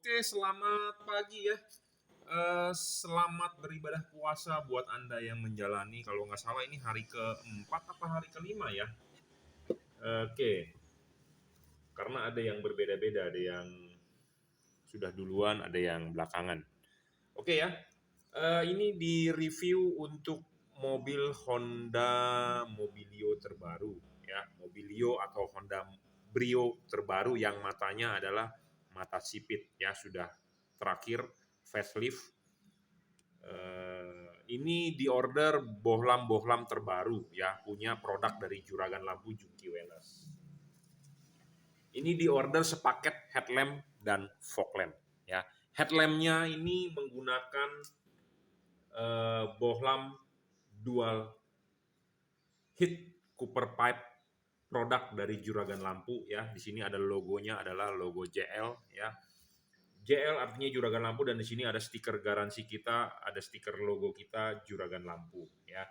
Oke, selamat pagi ya. Selamat beribadah puasa buat Anda yang menjalani, kalau nggak salah ini hari keempat apa hari kelima ya. Oke, karena ada yang berbeda-beda, ada yang sudah duluan, ada yang belakangan. Oke ya, ini di review untuk mobil Honda Mobilio terbaru ya, Mobilio atau Honda Brio terbaru yang matanya adalah mata sipit ya, sudah terakhir facelift. Ini diorder bohlam-bohlam terbaru ya, punya produk dari Juragan Lampu Juki Welas. Ini diorder sepaket headlamp dan fog lamp ya. Headlampnya ini menggunakan bohlam dual heat Cooper pipe, produk dari Juragan Lampu ya. Di sini ada logonya adalah logo JL ya. JL artinya Juragan Lampu, dan di sini ada stiker garansi kita, ada stiker logo kita Juragan Lampu ya.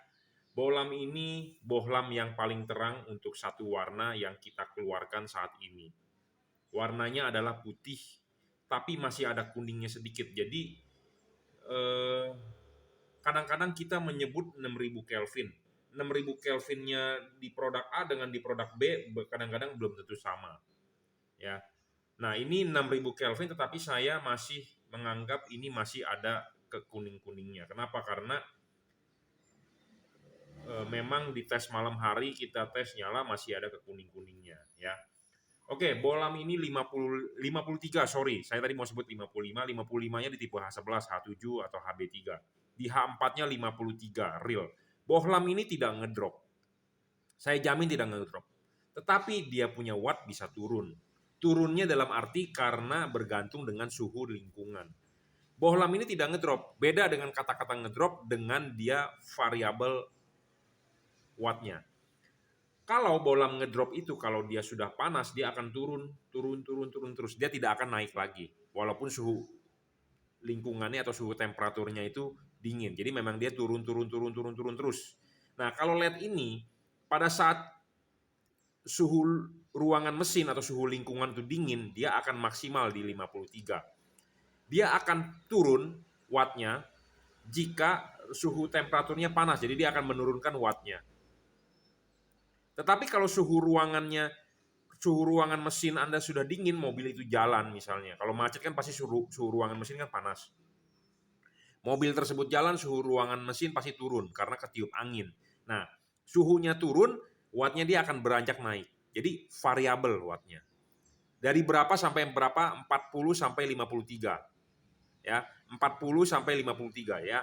Bohlam ini bohlam yang paling terang untuk satu warna yang kita keluarkan saat ini. Warnanya adalah putih, tapi masih ada kuningnya sedikit. Jadi kadang-kadang kita menyebut 6000 Kelvin. 6000 Kelvinnya di produk A dengan di produk B kadang-kadang belum tentu sama. Ya. Nah, ini 6000 Kelvin, tetapi saya masih menganggap ini masih ada kekuning-kuningnya. Kenapa? Karena memang di tes malam hari kita tes nyala masih ada kekuning-kuningnya ya. Oke, bohlam ini 53, sorry. Saya tadi mau sebut 55, 55-nya di tipe H11, H7 atau HB3. Di H4-nya 53 real. Bohlam ini tidak ngedrop. Saya jamin tidak ngedrop. Tetapi dia punya watt bisa turun. Turunnya dalam arti karena bergantung dengan suhu lingkungan. Bohlam ini tidak ngedrop. Beda dengan kata-kata ngedrop dengan dia variabel wattnya. Kalau bohlam ngedrop itu, kalau dia sudah panas, dia akan turun terus. Dia tidak akan naik lagi. Walaupun suhu lingkungannya atau suhu temperaturnya itu dingin. Jadi memang dia turun terus. Nah, kalau LED ini pada saat suhu ruangan mesin atau suhu lingkungan itu dingin, dia akan maksimal di 53. Dia akan turun wattnya jika suhu temperaturnya panas. Jadi dia akan menurunkan wattnya. Tetapi kalau suhu ruangan mesin Anda sudah dingin, mobil itu jalan misalnya. Kalau macet kan pasti suhu ruangan mesin kan panas. Mobil tersebut jalan, suhu ruangan mesin pasti turun karena ketiup angin. Nah, suhunya turun, wattnya dia akan beranjak naik. Jadi variabel wattnya. Dari berapa sampai berapa? 40 sampai 53. Ya, 40 sampai 53 ya.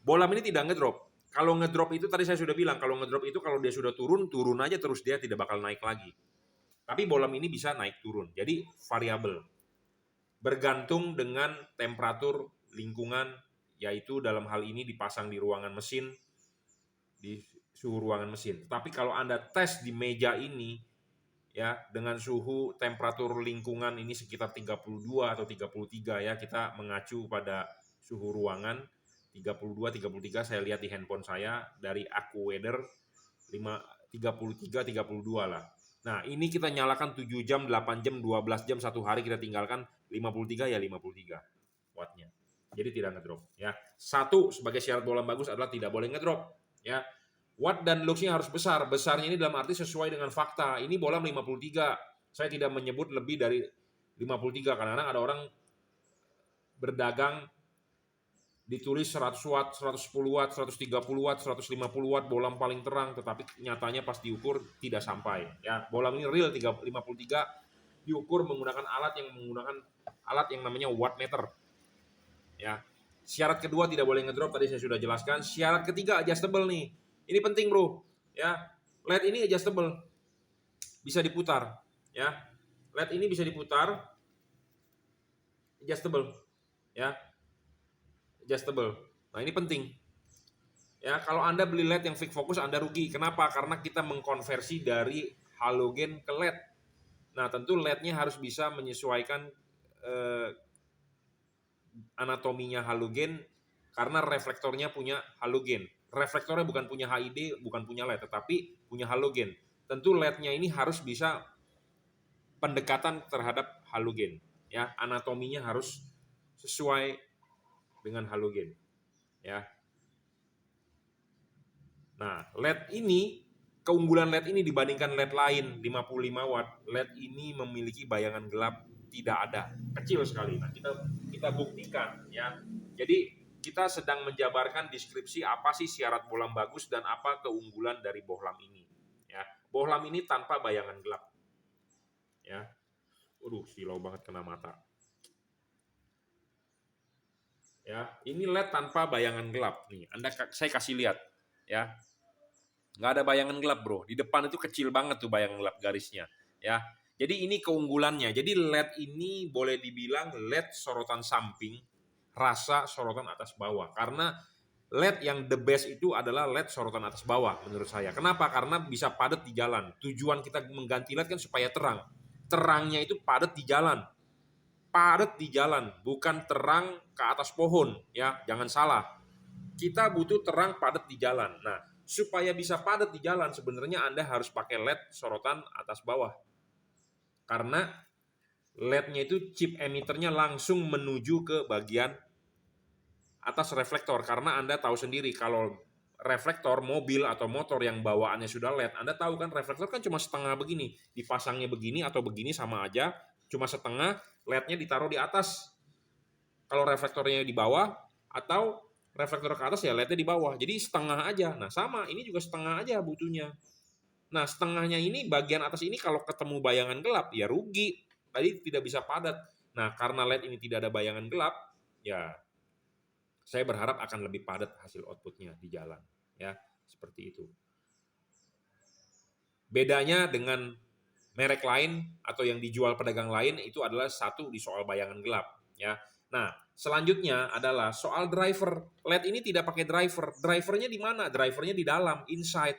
Bohlam ini tidak ngedrop. Kalau ngedrop itu tadi saya sudah bilang, kalau ngedrop itu kalau dia sudah turun aja terus, dia tidak bakal naik lagi. Tapi bohlam ini bisa naik turun. Jadi variabel. Bergantung dengan temperatur lingkungan, yaitu dalam hal ini dipasang di ruangan mesin, di suhu ruangan mesin. Tapi kalau Anda tes di meja ini ya dengan suhu temperatur lingkungan ini sekitar 32 atau 33 ya, kita mengacu pada suhu ruangan 32 33, saya lihat di handphone saya dari AccuWeather 33 32 lah. Nah, ini kita nyalakan 7 jam, 8 jam, 12 jam, satu hari kita tinggalkan 53 ya 53 wattnya. Jadi tidak ngedrop ya. Satu sebagai syarat bohlam bagus adalah tidak boleh ngedrop ya. Watt dan luxnya harus besar. Besarnya ini dalam arti sesuai dengan fakta. Ini bohlam 53. Saya tidak menyebut lebih dari 53. Kadang-kadang ada orang berdagang ditulis 100 watt, 110 watt, 130 watt, 150 watt bohlam paling terang, tetapi nyatanya pas diukur tidak sampai. Ya, bohlam ini real 53 diukur menggunakan alat yang namanya wattmeter. Ya. Syarat kedua tidak boleh ngedrop, tadi saya sudah jelaskan. Syarat ketiga adjustable nih. Ini penting, Bro. Ya. LED ini adjustable. Bisa diputar, ya. LED ini bisa diputar. Adjustable. Ya. Adjustable. Nah, ini penting. Ya, kalau Anda beli LED yang fix fokus Anda rugi. Kenapa? Karena kita mengkonversi dari halogen ke LED. Nah, tentu LED-nya harus bisa menyesuaikan anatominya halogen karena reflektornya punya halogen. Reflektornya bukan punya HID, bukan punya LED, tetapi punya halogen. Tentu LED-nya ini harus bisa pendekatan terhadap halogen. ya, anatominya harus sesuai dengan halogen, ya. Nah, LED ini, keunggulan LED ini dibandingkan LED lain 55 watt, LED ini memiliki bayangan gelap tidak ada, kecil sekali. Nah, kita buktikan, ya. Jadi kita sedang menjabarkan deskripsi apa sih syarat bohlam bagus dan apa keunggulan dari bohlam ini, ya. Bohlam ini tanpa bayangan gelap, ya. Waduh, silau banget kena mata. Ya, ini LED tanpa bayangan gelap nih. Saya kasih lihat, ya. Nggak ada bayangan gelap, bro. Di depan itu kecil banget tuh bayangan gelap garisnya, ya. Jadi ini keunggulannya. Jadi LED ini boleh dibilang LED sorotan samping, rasa sorotan atas bawah. Karena LED yang the best itu adalah LED sorotan atas bawah menurut saya. Kenapa? Karena bisa padat di jalan. Tujuan kita mengganti LED kan supaya terang. Terangnya itu padat di jalan. Padat di jalan, bukan terang ke atas pohon, ya. Jangan salah. Kita butuh terang padat di jalan. Nah, supaya bisa padat di jalan, sebenarnya Anda harus pakai LED sorotan atas bawah. Karena LED-nya itu chip emitternya langsung menuju ke bagian atas reflektor. Karena Anda tahu sendiri kalau reflektor mobil atau motor yang bawaannya sudah LED, Anda tahu kan reflektor kan cuma setengah begini. Dipasangnya begini atau begini sama aja, cuma setengah, LED-nya ditaruh di atas. Kalau reflektornya di bawah atau reflektor ke atas ya LED-nya di bawah. Jadi setengah aja. Nah, sama, ini juga setengah aja butuhnya. Nah, setengahnya ini bagian atas ini kalau ketemu bayangan gelap ya rugi. Tadi tidak bisa padat. Nah, karena LED ini tidak ada bayangan gelap, ya saya berharap akan lebih padat hasil outputnya di jalan, ya, seperti itu. Bedanya dengan merek lain atau yang dijual pedagang lain itu adalah satu di soal bayangan gelap, ya. Nah, selanjutnya adalah soal driver. LED ini tidak pakai driver. Drivernya di mana? Drivernya di dalam, inside.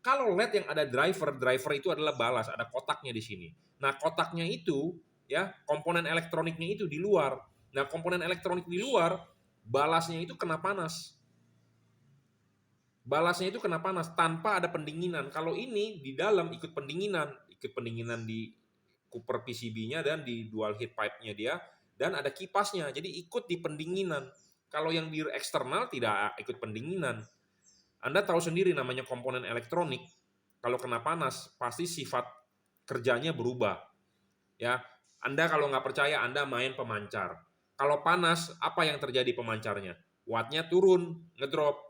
Kalau LED yang ada driver itu adalah balas, ada kotaknya di sini. Nah, kotaknya itu, ya, komponen elektroniknya itu di luar. Nah, komponen elektronik di luar, balasnya itu kena panas. Balasnya itu kena panas tanpa ada pendinginan. Kalau ini di dalam ikut pendinginan di Cooper PCB-nya dan di dual heat pipe-nya dia, dan ada kipasnya, jadi ikut di pendinginan. Kalau yang di eksternal tidak ikut pendinginan. Anda tahu sendiri namanya komponen elektronik, kalau kena panas pasti sifat kerjanya berubah. Ya, Anda kalau nggak percaya Anda main pemancar. Kalau panas apa yang terjadi pemancarnya? Wattnya turun, ngedrop,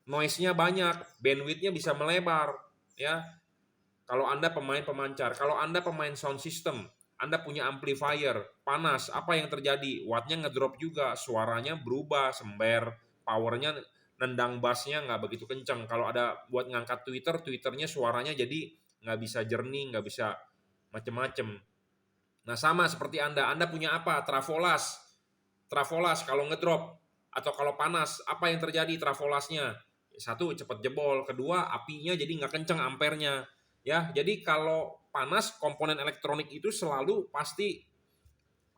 noise-nya banyak, bandwidth-nya bisa melebar. Ya, kalau Anda pemain pemancar, kalau Anda pemain sound system, Anda punya amplifier, panas, apa yang terjadi? Wattnya ngedrop juga, suaranya berubah, sember, powernya nendang bassnya nggak begitu kencang. Kalau ada buat ngangkat Twitternya suaranya jadi nggak bisa jernih, nggak bisa macem-macem. Nah, sama seperti Anda punya apa? Trafolas. Trafolas kalau ngedrop atau kalau panas, apa yang terjadi trafolasnya? Satu, cepat jebol. Kedua, apinya jadi nggak kencang ampernya. Ya, jadi kalau panas, komponen elektronik itu selalu pasti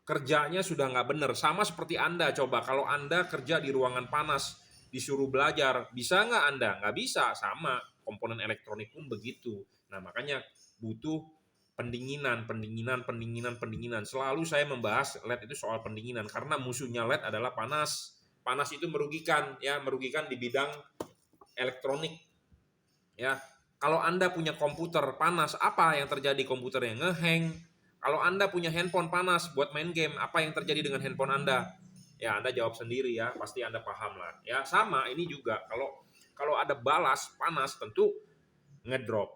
kerjanya sudah nggak benar. Sama seperti Anda, coba kalau Anda kerja di ruangan panas, disuruh belajar, bisa nggak Anda? Nggak bisa, sama. Komponen elektronik pun begitu. Nah, makanya butuh pendinginan. Selalu saya membahas LED itu soal pendinginan, karena musuhnya LED adalah panas. Panas itu merugikan, ya, merugikan di bidang elektronik. Ya, kalau Anda punya komputer panas, apa yang terjadi komputernya? Ngehang. Kalau Anda punya handphone panas buat main game, apa yang terjadi dengan handphone Anda? Ya, Anda jawab sendiri ya, pasti Anda paham lah. Ya, sama ini juga. Kalau ada balas panas tentu ngedrop,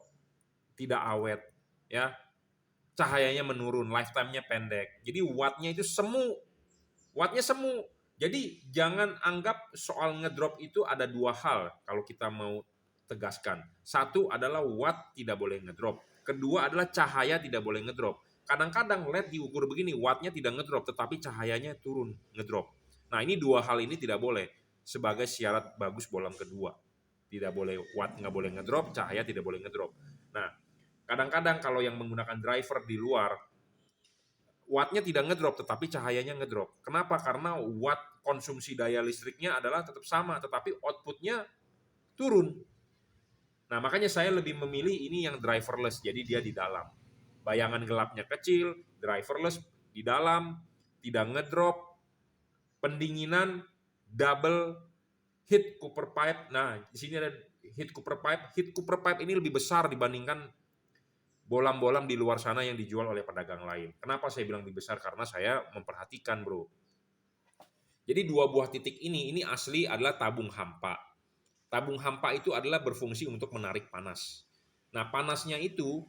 tidak awet, ya. Cahayanya menurun, lifetime-nya pendek. Jadi wattnya itu semu. Wattnya semu. Jadi jangan anggap soal ngedrop itu ada dua hal kalau kita mau tegaskan. Satu adalah watt tidak boleh ngedrop. Kedua adalah cahaya tidak boleh ngedrop. Kadang-kadang LED diukur begini, wattnya tidak ngedrop, tetapi cahayanya turun, ngedrop. Nah, ini dua hal ini tidak boleh sebagai syarat bagus bohlam kedua. Tidak boleh watt nggak boleh ngedrop, cahaya tidak boleh ngedrop. Nah, kadang-kadang kalau yang menggunakan driver di luar, wattnya tidak ngedrop, tetapi cahayanya ngedrop. Kenapa? Karena watt konsumsi daya listriknya adalah tetap sama, tetapi outputnya turun. Nah, makanya saya lebih memilih ini yang driverless, jadi dia di dalam. Bayangan gelapnya kecil, driverless, di dalam, tidak ngedrop, pendinginan, double heat cooper pipe. Nah, di sini ada heat cooper pipe. Heat cooper pipe ini lebih besar dibandingkan bolam-bolam di luar sana yang dijual oleh pedagang lain. Kenapa saya bilang lebih besar? Karena saya memperhatikan, bro. Jadi 2 buah titik ini asli adalah tabung hampa. Tabung hampa itu adalah berfungsi untuk menarik panas. Nah, panasnya itu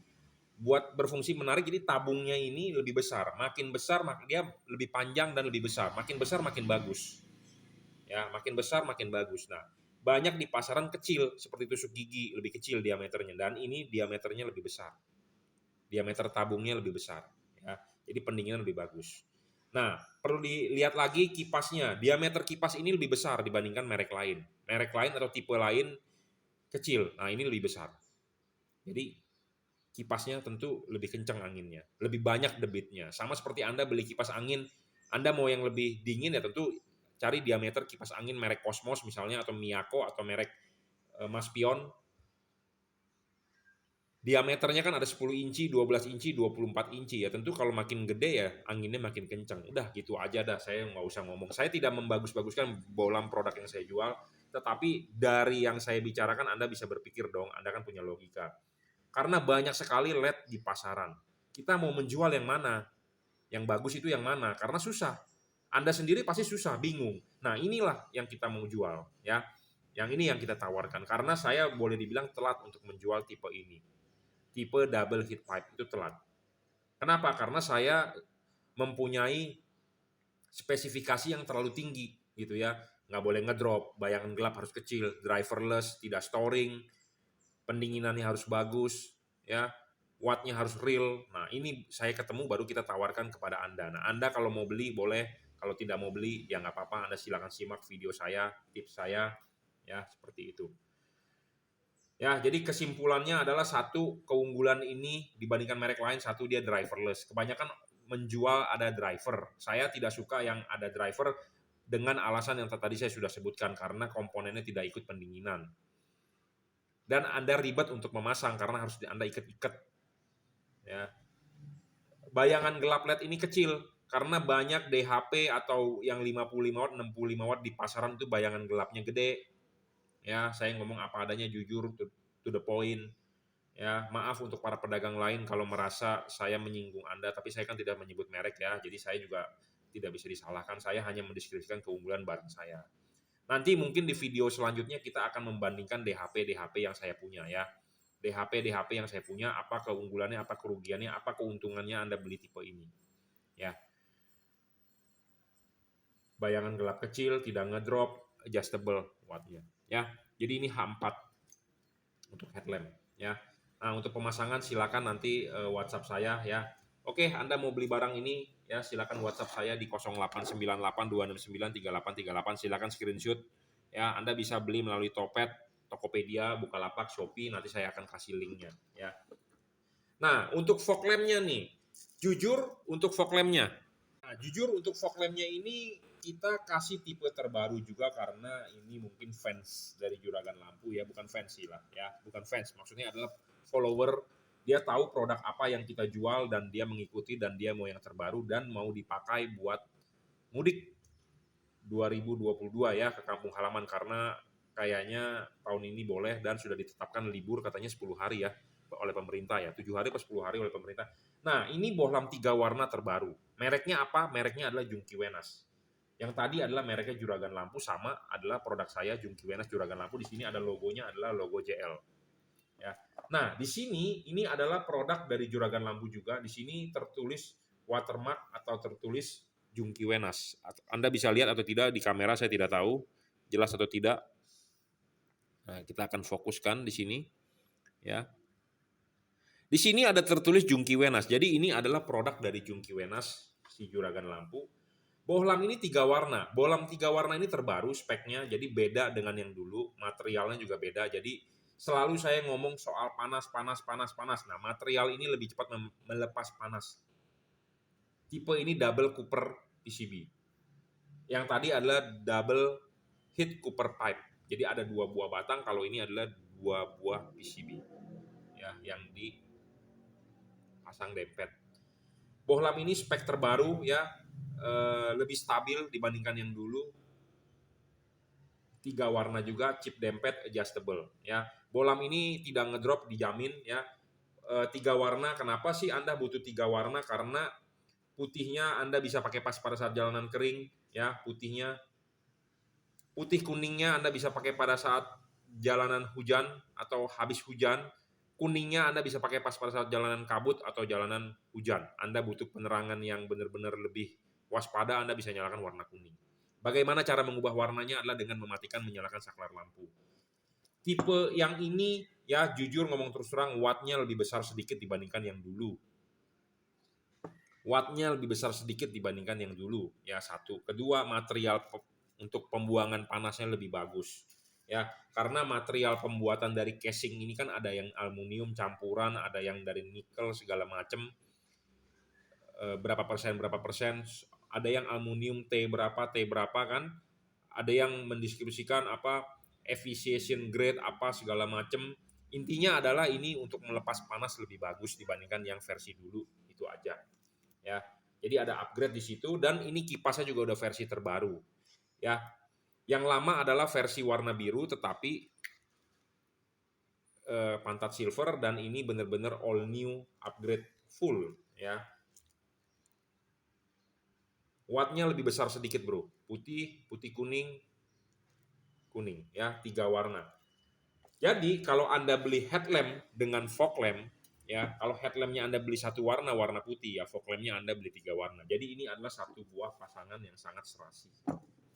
buat berfungsi menarik, jadi tabungnya ini lebih besar. Makin besar, dia lebih panjang dan lebih besar. Makin besar, makin bagus. Ya, makin besar, makin bagus. Nah, banyak di pasaran kecil, seperti tusuk gigi, lebih kecil diameternya. Dan ini diameternya lebih besar. Diameter tabungnya lebih besar. Ya, jadi pendinginan lebih bagus. Nah, perlu dilihat lagi kipasnya. Diameter kipas ini lebih besar dibandingkan merek lain. Merek lain atau tipe lain kecil. Nah, ini lebih besar. Jadi kipasnya tentu lebih kencang anginnya, lebih banyak debitnya. Sama seperti Anda beli kipas angin, Anda mau yang lebih dingin ya tentu cari diameter kipas angin merek Cosmos misalnya, atau Miyako, atau merek Maspion. Diameternya kan ada 10 inci, 12 inci, 24 inci ya. Tentu kalau makin gede ya anginnya makin kencang. Udah gitu aja dah, saya nggak usah ngomong. Saya tidak membagus-baguskan bolam produk yang saya jual, tetapi dari yang saya bicarakan Anda bisa berpikir dong, Anda kan punya logika. Karena banyak sekali LED di pasaran. Kita mau menjual yang mana? Yang bagus itu yang mana? Karena susah. Anda sendiri pasti susah, bingung. Nah, inilah yang kita mau jual, ya. Yang ini yang kita tawarkan. Karena saya boleh dibilang telat untuk menjual tipe ini. Tipe double heat pipe itu telat. Kenapa? Karena saya mempunyai spesifikasi yang terlalu tinggi, gitu ya. Nggak boleh ngedrop, bayangan gelap harus kecil, driverless, tidak storing, pendinginannya harus bagus, ya, wattnya harus real. Nah, ini saya ketemu baru kita tawarkan kepada Anda. Nah, Anda kalau mau beli boleh, kalau tidak mau beli ya nggak apa-apa, Anda silakan simak video saya, tips saya, ya seperti itu. Ya, jadi kesimpulannya adalah satu, keunggulan ini dibandingkan merek lain, satu dia driverless. Kebanyakan menjual ada driver. Saya tidak suka yang ada driver dengan alasan yang tadi saya sudah sebutkan, karena komponennya tidak ikut pendinginan. Dan Anda ribet untuk memasang karena harus Anda ikat-ikat. Ya. Bayangan gelap LED ini kecil karena banyak DHP atau yang 55 watt, 65 watt di pasaran itu bayangan gelapnya gede. Ya, saya ngomong apa adanya, jujur, to the point. Ya, maaf untuk para pedagang lain kalau merasa saya menyinggung Anda, tapi saya kan tidak menyebut merek ya. Jadi saya juga tidak bisa disalahkan. Saya hanya mendeskripsikan keunggulan barang saya. Nanti mungkin di video selanjutnya kita akan membandingkan DHP yang saya punya ya. DHP yang saya punya, apa keunggulannya, apa kerugiannya, apa keuntungannya Anda beli tipe ini. Ya. Bayangan gelap kecil, tidak ngedrop, adjustable wattnya. Ya. Jadi ini H4 untuk headlamp ya. Nah, untuk pemasangan silakan nanti WhatsApp saya ya. Oke, Anda mau beli barang ini ya, silakan WhatsApp saya di 089826938838. Silakan screenshot ya. Anda bisa beli melalui Topet, Tokopedia, Bukalapak, Shopee, nanti saya akan kasih linknya ya. Nah, untuk fog lamp-nya nih, jujur untuk fog lamp-nya. Nah, jujur untuk fog lamp-nya ini kita kasih tipe terbaru juga karena ini mungkin fans dari Juragan Lampu ya, bukan fans sih lah ya, bukan fans, maksudnya adalah follower. Dia tahu produk apa yang kita jual dan dia mengikuti dan dia mau yang terbaru dan mau dipakai buat mudik 2022 ya ke kampung halaman, karena kayaknya tahun ini boleh dan sudah ditetapkan libur katanya 10 hari ya oleh pemerintah ya, 7 hari atau 10 hari oleh pemerintah. Nah, ini bohlam 3 warna terbaru. Mereknya apa? Mereknya adalah Jungki Wenas. Yang tadi adalah mereknya Juragan Lampu, sama adalah produk saya Jungki Wenas Juragan Lampu. Di sini ada logonya, adalah logo JL. Ya. Nah, di sini ini adalah produk dari Juragan Lampu juga. Di sini tertulis watermark atau tertulis Jungki Wenas. Anda bisa lihat atau tidak di kamera, saya tidak tahu jelas atau tidak. Nah, kita akan fokuskan di sini ya. Di sini ada tertulis Jungki Wenas. Jadi ini adalah produk dari Jungki Wenas si Juragan Lampu. Bohlam ini 3 warna. Bohlam 3 warna ini terbaru speknya, jadi beda dengan yang dulu. Materialnya juga beda. Jadi selalu saya ngomong soal panas. Nah, material ini lebih cepat melepas panas. Tipe ini double cooper PCB. Yang tadi adalah double heat cooper pipe. Jadi ada 2 buah batang, kalau ini adalah 2 buah PCB. Ya, yang dipasang dempet. Bohlam ini spek terbaru ya, lebih stabil dibandingkan yang dulu. 3 warna juga, chip dempet adjustable ya. Bohlam ini tidak ngedrop, dijamin ya. 3 warna, kenapa sih Anda butuh 3 warna? Karena putihnya Anda bisa pakai pas pada saat jalanan kering ya, putihnya. Putih kuningnya Anda bisa pakai pada saat jalanan hujan atau habis hujan. Kuningnya Anda bisa pakai pas pada saat jalanan kabut atau jalanan hujan. Anda butuh penerangan yang benar-benar lebih waspada, Anda bisa nyalakan warna kuning. Bagaimana cara mengubah warnanya adalah dengan mematikan menyalakan saklar lampu. Tipe yang ini ya jujur ngomong terus terang, wattnya lebih besar sedikit dibandingkan yang dulu. Wattnya lebih besar sedikit dibandingkan yang dulu ya, satu. Kedua, material untuk pembuangan panasnya lebih bagus ya, karena material pembuatan dari casing ini kan ada yang aluminium campuran, ada yang dari nikel segala macam, berapa persen, ada yang aluminium T berapa kan, ada yang mendistribusikan apa efficient grade apa segala macam. Intinya adalah ini untuk melepas panas lebih bagus dibandingkan yang versi dulu, itu aja ya. Jadi ada upgrade di situ, dan ini kipasnya juga udah versi terbaru ya. Yang lama adalah versi warna biru tetapi pantat silver, dan ini benar-benar all new upgrade full ya. Wattnya lebih besar sedikit bro, putih, putih kuning, kuning ya, 3 warna. Jadi kalau Anda beli headlamp dengan fog lamp ya, kalau headlampnya Anda beli satu warna, warna putih ya, fog lampnya Anda beli 3 warna. Jadi ini adalah satu buah pasangan yang sangat serasi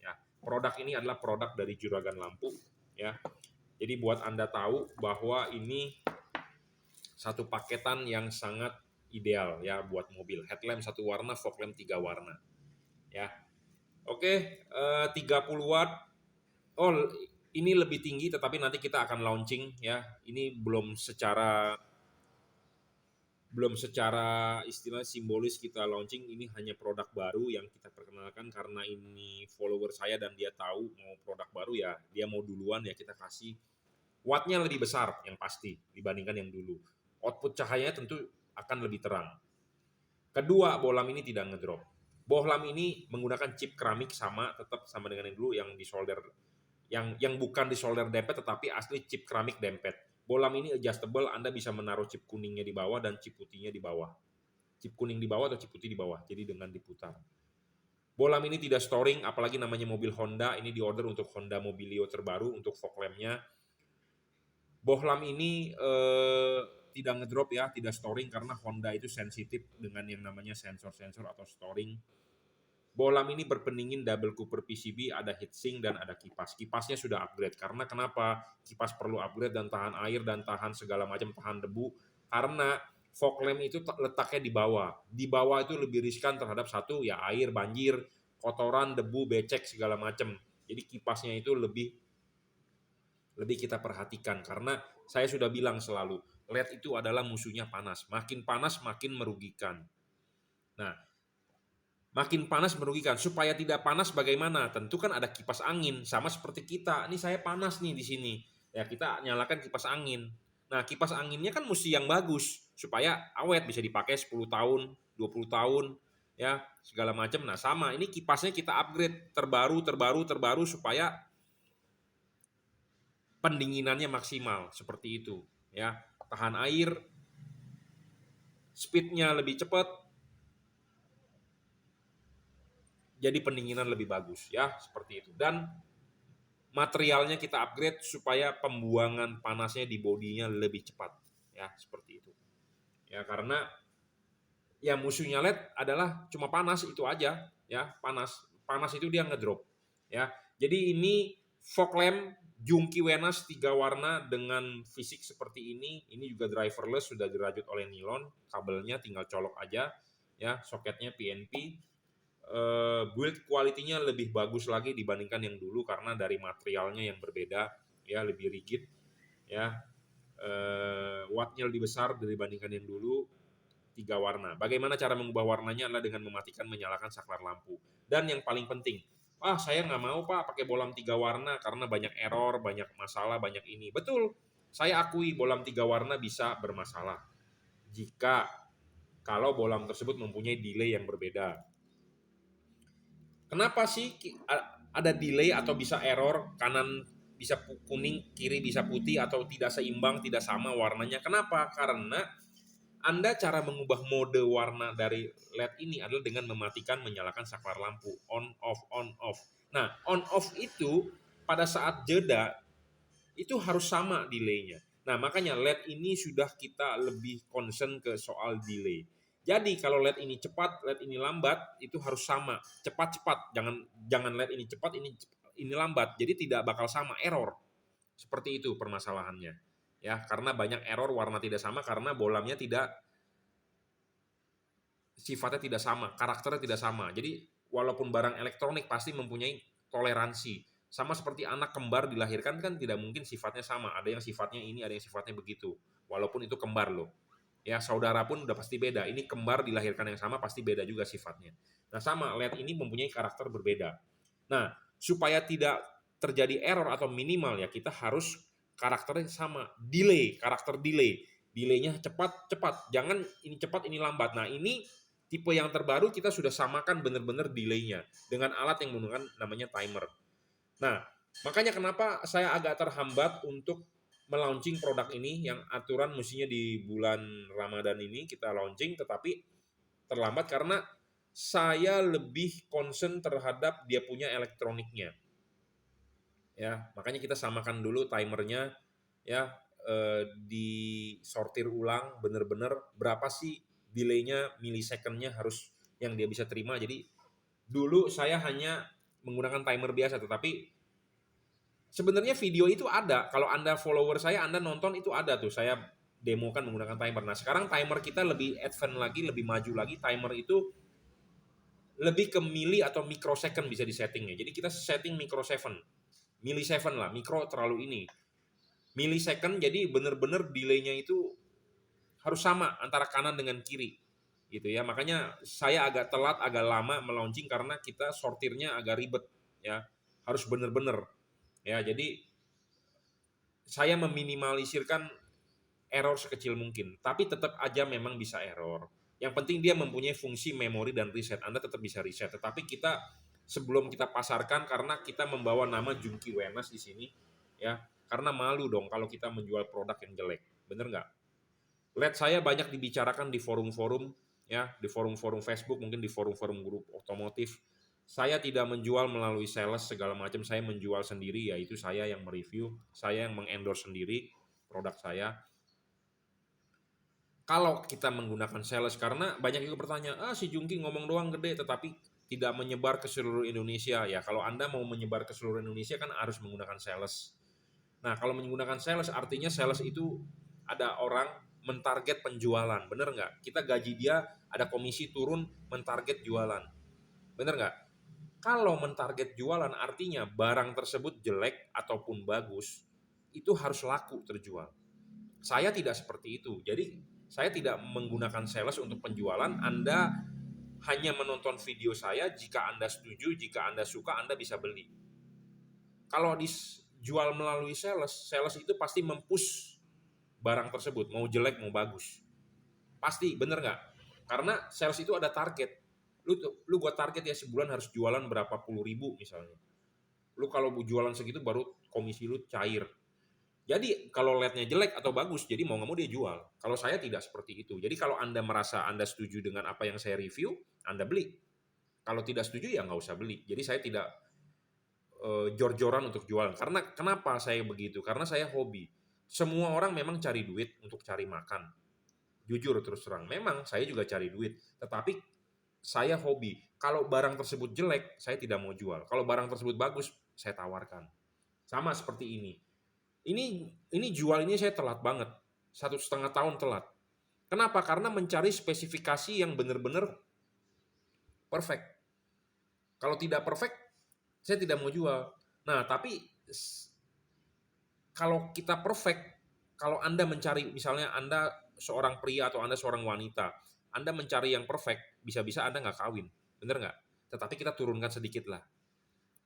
ya. Produk ini adalah produk dari Juragan Lampu ya. Jadi buat Anda tahu bahwa ini satu paketan yang sangat ideal ya buat mobil. Headlamp satu warna, fog lamp 3 warna ya. Oke, 30 watt. Oh, ini lebih tinggi tetapi nanti kita akan launching ya. Ini belum secara istilah simbolis kita launching, ini hanya produk baru yang kita perkenalkan karena ini follower saya dan dia tahu mau produk baru ya, dia mau duluan ya kita kasih. Wattnya lebih besar yang pasti dibandingkan yang dulu. Output cahayanya tentu akan lebih terang. Kedua, bohlam ini tidak ngedrop. Bohlam ini menggunakan chip keramik tetap sama dengan yang dulu, yang di solder, yang bukan di solder dempet tetapi asli chip keramik dempet. Bohlam ini adjustable, Anda bisa menaruh chip kuningnya di bawah dan chip putihnya di bawah. Chip kuning di bawah atau chip putih di bawah, jadi dengan diputar. Bohlam ini tidak storing, apalagi namanya mobil Honda, ini diorder untuk Honda Mobilio terbaru untuk fog lamp-nya. Bohlam ini tidak ngedrop ya, tidak storing karena Honda itu sensitif dengan yang namanya sensor-sensor atau storing. Bohlam ini berpendingin double cooper PCB, ada heatsink dan ada kipas. Kipasnya sudah upgrade. Karena kenapa? Kipas perlu upgrade dan tahan air dan tahan segala macam, tahan debu. Karena fog lamp itu letaknya di bawah. Di bawah itu lebih riskan terhadap satu ya air, banjir, kotoran, debu, becek segala macam. Jadi kipasnya itu lebih kita perhatikan, karena saya sudah bilang selalu LED itu adalah musuhnya panas. Makin panas makin merugikan. Nah, makin panas merugikan. Supaya tidak panas bagaimana? Tentu kan ada kipas angin, sama seperti kita. Ini saya panas nih di sini. Ya kita nyalakan kipas angin. Nah, kipas anginnya kan mesti yang bagus supaya awet, bisa dipakai 10 tahun, 20 tahun ya, segala macam. Nah, sama ini kipasnya kita upgrade terbaru supaya pendinginannya maksimal seperti itu ya. Tahan air, speednya lebih cepat, jadi pendinginan lebih bagus ya, seperti itu. Dan materialnya kita upgrade supaya pembuangan panasnya di bodinya lebih cepat ya, seperti itu ya. Karena ya musuhnya LED adalah cuma panas, itu aja ya. Panas itu dia ngedrop ya. Jadi ini fog lamp Junkee Wenas 3 warna dengan fisik seperti ini. Ini juga driverless, sudah dirajut oleh nilon, kabelnya tinggal colok aja ya, soketnya PNP. Build quality-nya lebih bagus lagi dibandingkan yang dulu karena dari materialnya yang berbeda ya, lebih rigid ya. Wattnya lebih besar dibandingkan yang dulu, 3 warna. Bagaimana cara mengubah warnanya adalah dengan mematikan menyalakan saklar lampu. Dan yang paling penting, saya nggak mau Pak pakai bohlam 3 warna karena banyak error, banyak masalah, banyak ini. Betul, saya akui bohlam 3 warna bisa bermasalah jika kalau bolam tersebut mempunyai delay yang berbeda. Kenapa sih ada delay atau bisa error, kanan bisa kuning, kiri bisa putih, atau tidak seimbang, tidak sama warnanya? Kenapa? Karena Anda cara mengubah mode warna dari LED ini adalah dengan mematikan, menyalakan saklar lampu, on off on off. Nah, on off itu pada saat jeda itu harus sama delaynya. Nah, makanya LED ini sudah kita lebih concern ke soal delay. Jadi kalau LED ini cepat, LED ini lambat, itu harus sama, cepat-cepat. Jangan LED ini cepat, ini lambat. Jadi tidak bakal sama, error. Seperti itu permasalahannya. Ya, karena banyak error warna tidak sama karena bolamnya tidak sifatnya tidak sama, karakternya tidak sama. Jadi walaupun barang elektronik pasti mempunyai toleransi. Sama seperti anak kembar dilahirkan kan tidak mungkin sifatnya sama. Ada yang sifatnya ini, ada yang sifatnya begitu. Walaupun itu kembar loh. Ya, saudara pun udah pasti beda. Ini kembar dilahirkan yang sama pasti beda juga sifatnya. Nah, sama LED ini mempunyai karakter berbeda. Nah, supaya tidak terjadi error atau minimal ya kita harus karakternya sama. Delay, karakter delay. Delaynya cepat. Jangan ini cepat, ini lambat. Nah, ini tipe yang terbaru kita sudah samakan benar-benar delaynya dengan alat yang menggunakan namanya timer. Nah, makanya kenapa saya agak terhambat untuk melaunching produk ini yang aturan mestinya di bulan Ramadan ini kita launching, tetapi terlambat karena saya lebih concern terhadap dia punya elektroniknya. Ya, makanya kita samakan dulu timernya ya, disortir ulang benar-benar berapa sih delaynya, milisecondnya harus yang dia bisa terima. Jadi dulu saya hanya menggunakan timer biasa, tetapi sebenarnya video itu ada. Kalau Anda follower saya, Anda nonton itu ada tuh. Saya demokan menggunakan timer. Nah, sekarang timer kita lebih advance lagi, lebih maju lagi. Timer itu lebih ke mili atau microsecond bisa disettingnya. Jadi kita setting microsecond. Millisecond lah, mikro terlalu ini. Millisecond jadi benar-benar delaynya itu harus sama antara kanan dengan kiri. Gitu ya. Makanya saya agak telat, agak lama melaunching karena kita sortirnya agak ribet ya. Harus benar-benar ya. Jadi saya meminimalisirkan error sekecil mungkin, tapi tetap aja memang bisa error. Yang penting dia mempunyai fungsi memori dan reset. Anda tetap bisa reset. Tetapi kita sebelum kita pasarkan karena kita membawa nama Jungki Wenas di sini ya, karena malu dong kalau kita menjual produk yang jelek. Bener nggak? Lihat saya banyak dibicarakan di forum-forum ya, di forum-forum Facebook, mungkin di forum-forum grup otomotif. Saya tidak menjual melalui sales segala macam, saya menjual sendiri, yaitu saya yang mereview, saya yang mengendorse sendiri produk saya. Kalau kita menggunakan sales, karena banyak juga bertanya, si Jungki ngomong doang gede tetapi tidak menyebar ke seluruh Indonesia. Ya, kalau Anda mau menyebar ke seluruh Indonesia kan harus menggunakan sales. Nah, kalau menggunakan sales artinya sales itu ada orang mentarget penjualan, bener nggak? Kita gaji dia, ada komisi turun mentarget jualan, bener nggak? Kalau mentarget jualan artinya barang tersebut jelek ataupun bagus, itu harus laku terjual. Saya tidak seperti itu. Jadi saya tidak menggunakan sales untuk penjualan. Anda hanya menonton video saya. Jika Anda setuju, jika Anda suka, Anda bisa beli. Kalau dijual melalui sales, sales itu pasti mempush barang tersebut, mau jelek mau bagus. Pasti, bener nggak? Karena sales itu ada target. Lu buat target ya sebulan harus jualan berapa puluh ribu misalnya. Lu kalau jualan segitu baru komisi lu cair. Jadi kalau LED-nya jelek atau bagus, jadi mau nggak mau dia jual. Kalau saya tidak seperti itu. Jadi kalau Anda merasa Anda setuju dengan apa yang saya review, Anda beli. Kalau tidak setuju ya nggak usah beli. Jadi saya tidak jor-joran untuk jualan. Karena kenapa saya begitu? Karena saya hobi. Semua orang memang cari duit untuk cari makan. Jujur terus terang, memang saya juga cari duit. Tetapi saya hobi. Kalau barang tersebut jelek, saya tidak mau jual. Kalau barang tersebut bagus, saya tawarkan. Sama seperti ini. Ini jual ini saya telat banget. 1,5 tahun telat. Kenapa? Karena mencari spesifikasi yang benar-benar perfect. Kalau tidak perfect, saya tidak mau jual. Nah, tapi kalau kita perfect, kalau Anda mencari, misalnya Anda seorang pria atau Anda seorang wanita, Anda mencari yang perfect, bisa-bisa Anda nggak kawin. Bener nggak? Tetapi kita turunkan sedikit lah.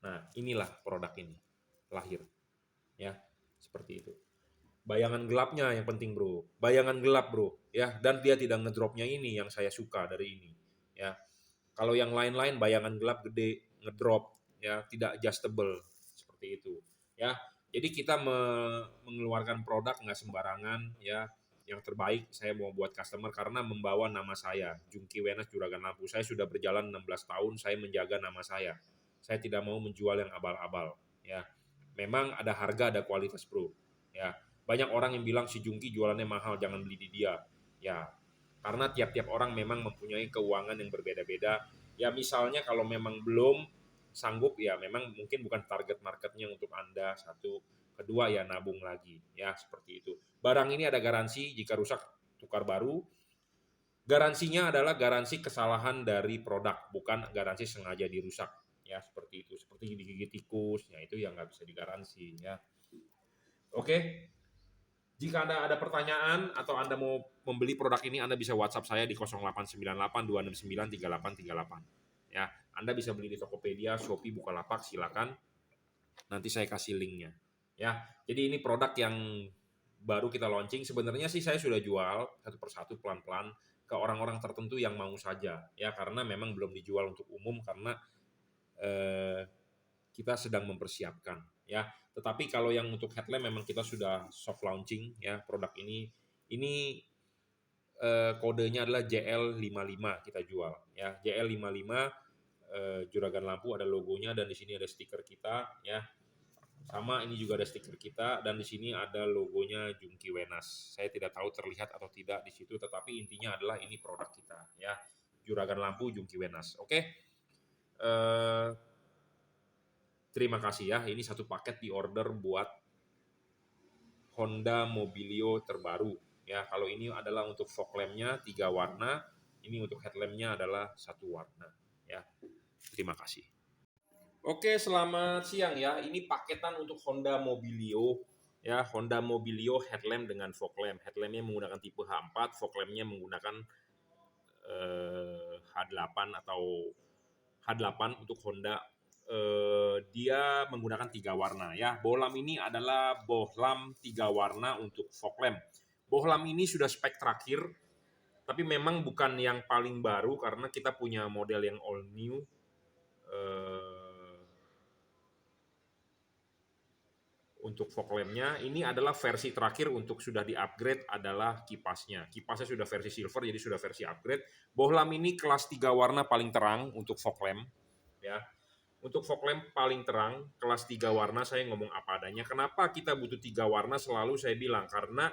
Nah, inilah produk ini lahir. Ya, seperti itu. Bayangan gelapnya yang penting bro, bayangan gelap bro, ya. Dan dia tidak ngedropnya, ini yang saya suka dari ini, ya. Kalau yang lain-lain bayangan gelap gede, ngedrop, ya, tidak adjustable seperti itu, ya. Jadi kita mengeluarkan produk nggak sembarangan, ya. Yang terbaik saya mau buat customer karena membawa nama saya, Jungki Wenas Juragan Lampu. Saya sudah berjalan 16 tahun, saya menjaga nama saya. Saya tidak mau menjual yang abal-abal, ya. Memang ada harga, ada kualitas bro, ya. Banyak orang yang bilang si Jungki jualannya mahal, jangan beli di dia. Ya, karena tiap-tiap orang memang mempunyai keuangan yang berbeda-beda. Ya misalnya kalau memang belum sanggup, ya memang mungkin bukan target marketnya untuk Anda, satu. Kedua, ya nabung lagi, ya seperti itu. Barang ini ada garansi, jika rusak tukar baru. Garansinya adalah garansi kesalahan dari produk, bukan garansi sengaja dirusak. Ya seperti itu, seperti digigit tikus, ya itu yang nggak bisa digaransi, ya. Oke. Jika Anda ada pertanyaan atau Anda mau membeli produk ini, Anda bisa WhatsApp saya di 0898 269 3838. Ya, Anda bisa beli di Tokopedia, Shopee, Bukalapak, silakan. Nanti saya kasih linknya. Ya, jadi ini produk yang baru kita launching. Sebenarnya sih saya sudah jual satu persatu pelan-pelan ke orang-orang tertentu yang mau saja. Ya, karena memang belum dijual untuk umum karena kita sedang mempersiapkan. Ya, tetapi kalau yang untuk headlamp memang kita sudah soft launching, ya produk ini kodenya adalah JL55 kita jual, ya JL55 Juragan Lampu, ada logonya dan di sini ada stiker kita, ya sama ini juga ada stiker kita dan di sini ada logonya Jungki Wenas. Saya tidak tahu terlihat atau tidak di situ, tetapi intinya adalah ini produk kita, ya Juragan Lampu Jungki Wenas. Oke. Terima kasih ya, ini satu paket di order buat Honda Mobilio terbaru. Ya, kalau ini adalah untuk fog lamp-nya 3 warna, ini untuk headlamp-nya adalah 1 warna. Ya, terima kasih. Oke, selamat siang ya. Ini paketan untuk Honda Mobilio. Ya, Honda Mobilio headlamp dengan fog lamp. Headlamp-nya menggunakan tipe H4, fog lamp-nya menggunakan H8 atau H8 untuk Honda. Dia menggunakan 3 warna ya. Bohlam ini adalah bohlam 3 warna untuk fog lamp. Bohlam ini sudah spek terakhir, tapi memang bukan yang paling baru karena kita punya model yang all new. Untuk fog lamp-nya ini adalah versi terakhir, untuk sudah di-upgrade adalah kipasnya. Kipasnya sudah versi silver, jadi sudah versi upgrade. Bohlam ini kelas 3 warna paling terang untuk fog lamp ya. Untuk fog lamp paling terang, kelas 3 warna, saya ngomong apa adanya. Kenapa kita butuh 3 warna? Selalu saya bilang, karena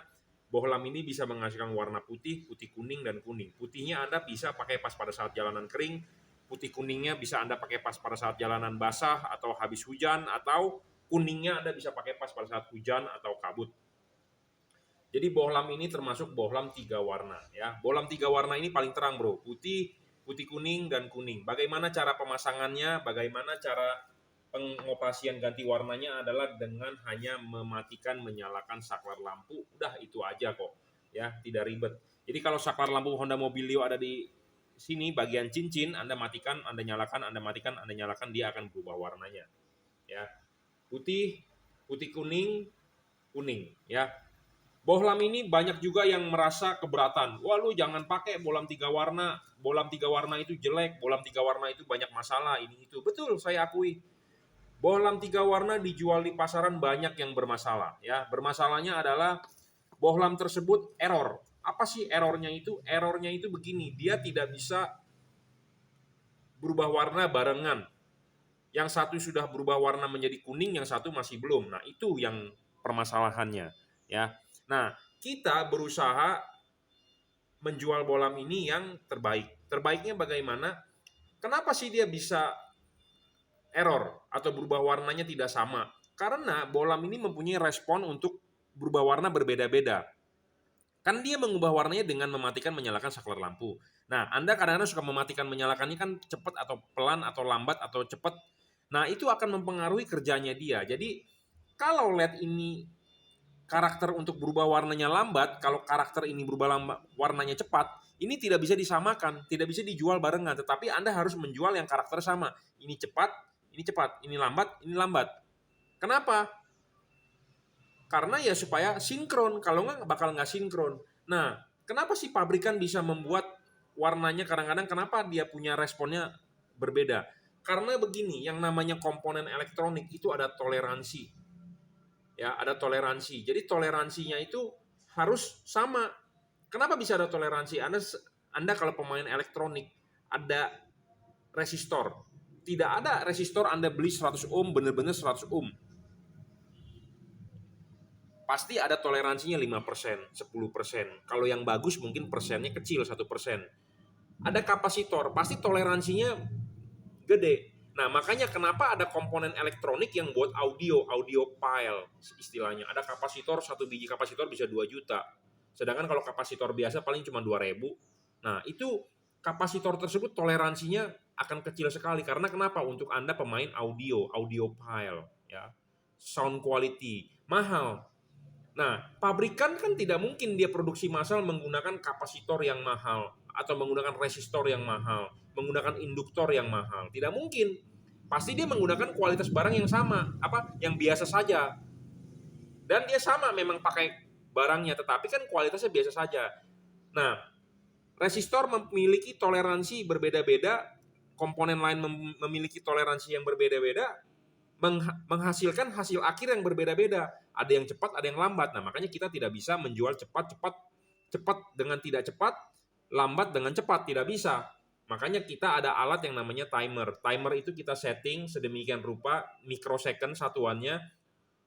bohlam ini bisa menghasilkan warna putih, putih kuning, dan kuning. Putihnya Anda bisa pakai pas pada saat jalanan kering, putih kuningnya bisa Anda pakai pas pada saat jalanan basah atau habis hujan, atau kuningnya Anda bisa pakai pas pada saat hujan atau kabut. Jadi bohlam ini termasuk bohlam 3 warna ya. Bohlam 3 warna ini paling terang bro, putih, putih kuning, dan kuning. Bagaimana cara pemasangannya, bagaimana cara pengoperasian ganti warnanya adalah dengan hanya mematikan menyalakan saklar lampu. Udah itu aja kok, ya tidak ribet. Jadi kalau saklar lampu Honda Mobilio ada di sini bagian cincin, Anda matikan, Anda nyalakan, Anda matikan, Anda nyalakan, dia akan berubah warnanya. Ya, putih, putih kuning, kuning. Ya, bohlam ini banyak juga yang merasa keberatan. Wah lu jangan pakai bohlam 3 warna. Bohlam 3 warna itu jelek. Bohlam 3 warna itu banyak masalah. Ini itu. Betul, saya akui. Bohlam 3 warna dijual di pasaran banyak yang bermasalah. Ya, bermasalahnya adalah bohlam tersebut error. Apa sih errornya itu? Errornya itu begini. Dia tidak bisa berubah warna barengan. Yang satu sudah berubah warna menjadi kuning, yang satu masih belum. Nah itu yang permasalahannya. Ya. Nah, kita berusaha menjual bohlam ini yang terbaik. Terbaiknya bagaimana? Kenapa sih dia bisa error atau berubah warnanya tidak sama? Karena bohlam ini mempunyai respon untuk berubah warna berbeda-beda. Kan dia mengubah warnanya dengan mematikan menyalakan saklar lampu. Nah, Anda kadang-kadang suka mematikan menyalakannya kan cepat atau pelan atau lambat atau cepat. Nah, itu akan mempengaruhi kerjanya dia. Jadi, kalau LED ini karakter untuk berubah warnanya lambat, kalau karakter ini berubah warnanya cepat, ini tidak bisa disamakan, tidak bisa dijual barengan, tetapi Anda harus menjual yang karakter sama. Ini cepat, ini lambat, ini lambat. Kenapa? Karena ya supaya sinkron, kalau nggak bakal nggak sinkron. Nah, kenapa sih pabrikan bisa membuat warnanya kadang-kadang, kenapa dia punya responnya berbeda? Karena begini, yang namanya komponen elektronik itu ada toleransi. Ya, ada toleransi. Jadi toleransinya itu harus sama. Kenapa bisa ada toleransi? Anda kalau pemain elektronik ada resistor. Tidak ada resistor Anda beli 100 ohm benar-benar 100 ohm. Pasti ada toleransinya 5%, 10%. Kalau yang bagus mungkin persennya kecil 1%. Ada kapasitor, pasti toleransinya gede. Nah, makanya kenapa ada komponen elektronik yang buat audiophile istilahnya. Ada kapasitor, satu biji kapasitor bisa 2 juta. Sedangkan kalau kapasitor biasa paling cuma 2.000. Nah, itu kapasitor tersebut toleransinya akan kecil sekali. Karena kenapa? Untuk Anda pemain audiophile, ya. Sound quality, mahal. Nah, pabrikan kan tidak mungkin dia produksi massal menggunakan kapasitor yang mahal atau menggunakan resistor yang mahal, menggunakan induktor yang mahal. Tidak mungkin. Pasti dia menggunakan kualitas barang yang sama, yang biasa saja. Dan dia sama memang pakai barangnya, tetapi kan kualitasnya biasa saja. Nah, resistor memiliki toleransi berbeda-beda, komponen lain memiliki toleransi yang berbeda-beda, menghasilkan hasil akhir yang berbeda-beda. Ada yang cepat, ada yang lambat. Nah, makanya kita tidak bisa menjual cepat dengan tidak cepat, lambat dengan cepat, tidak bisa. Makanya kita ada alat yang namanya timer. Timer itu kita setting sedemikian rupa, mikrosecond satuannya,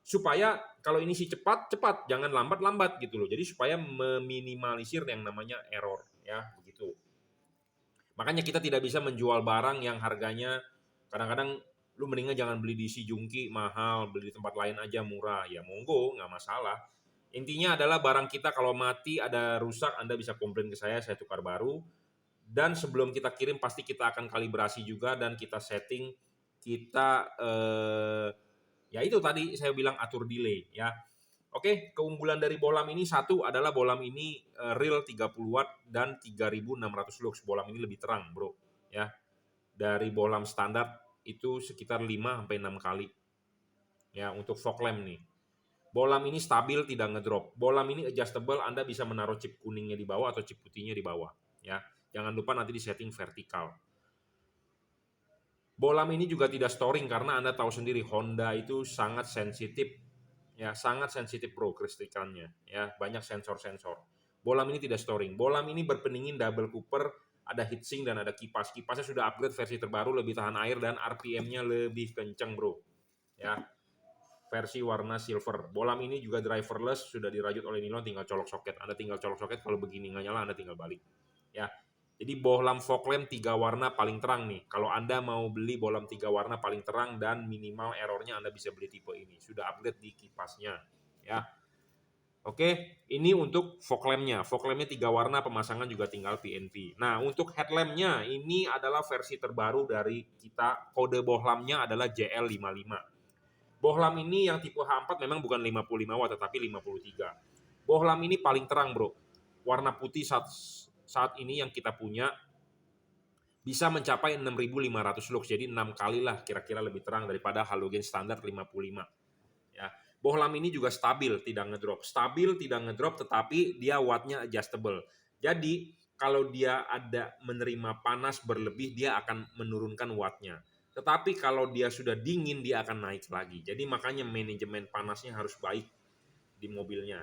supaya kalau ini sih cepat, jangan lambat gitu loh. Jadi supaya meminimalisir yang namanya error, ya, begitu. Makanya kita tidak bisa menjual barang yang harganya kadang-kadang lu mendingan jangan beli di si Jungki mahal, beli di tempat lain aja murah. Ya monggo, nggak masalah. Intinya adalah barang kita kalau mati, ada rusak, Anda bisa komplain ke saya tukar baru. Dan sebelum kita kirim pasti kita akan kalibrasi juga dan kita setting, kita ya itu tadi saya bilang atur delay, ya. Oke, keunggulan dari bohlam ini satu adalah bohlam ini real 30 watt dan 3600 lux. Bohlam ini lebih terang, bro. Ya, dari bohlam standar itu sekitar 5 sampai 6 kali. Ya, untuk fog lamp nih. Bohlam ini stabil, tidak ngedrop. Bohlam ini adjustable, Anda bisa menaruh chip kuningnya di bawah atau chip putihnya di bawah. Ya, jangan lupa nanti di setting vertikal. Bohlam ini juga tidak storing karena Anda tahu sendiri Honda itu sangat sensitif. Ya, sangat sensitif bro kelistrikannya, ya, banyak sensor-sensor. Bohlam ini tidak storing. Bohlam ini berpendingin double cooper, ada heatsink dan ada kipas. Kipasnya sudah upgrade versi terbaru, lebih tahan air dan RPM-nya lebih kenceng bro. Ya, versi warna silver. Bohlam ini juga driverless, sudah dirajut oleh nilon, tinggal colok soket. Anda tinggal colok soket, kalau begini nggak nyala Anda tinggal balik. Ya, jadi bohlam fog lamp 3 warna paling terang nih. Kalau Anda mau beli bohlam 3 warna paling terang dan minimal errornya, Anda bisa beli tipe ini. Sudah upgrade di kipasnya, ya. Oke, ini untuk fog lamp-nya. Fog lamp-nya 3 warna, pemasangan juga tinggal PNP. Nah, untuk headlamp-nya ini adalah versi terbaru dari kita. Kode bohlamnya adalah JL55. Bohlam ini yang tipe H4 memang bukan 55 watt tetapi 53. Bohlam ini paling terang, bro. Warna putih saat ini yang kita punya bisa mencapai 6.500 lux, jadi 6 kali lah kira-kira lebih terang daripada halogen standar 55. Ya. Bohlam ini juga stabil, tidak ngedrop. Stabil, tidak ngedrop, tetapi dia wattnya adjustable. Jadi kalau dia ada menerima panas berlebih, dia akan menurunkan wattnya. Tetapi kalau dia sudah dingin, dia akan naik lagi. Jadi makanya manajemen panasnya harus baik di mobilnya.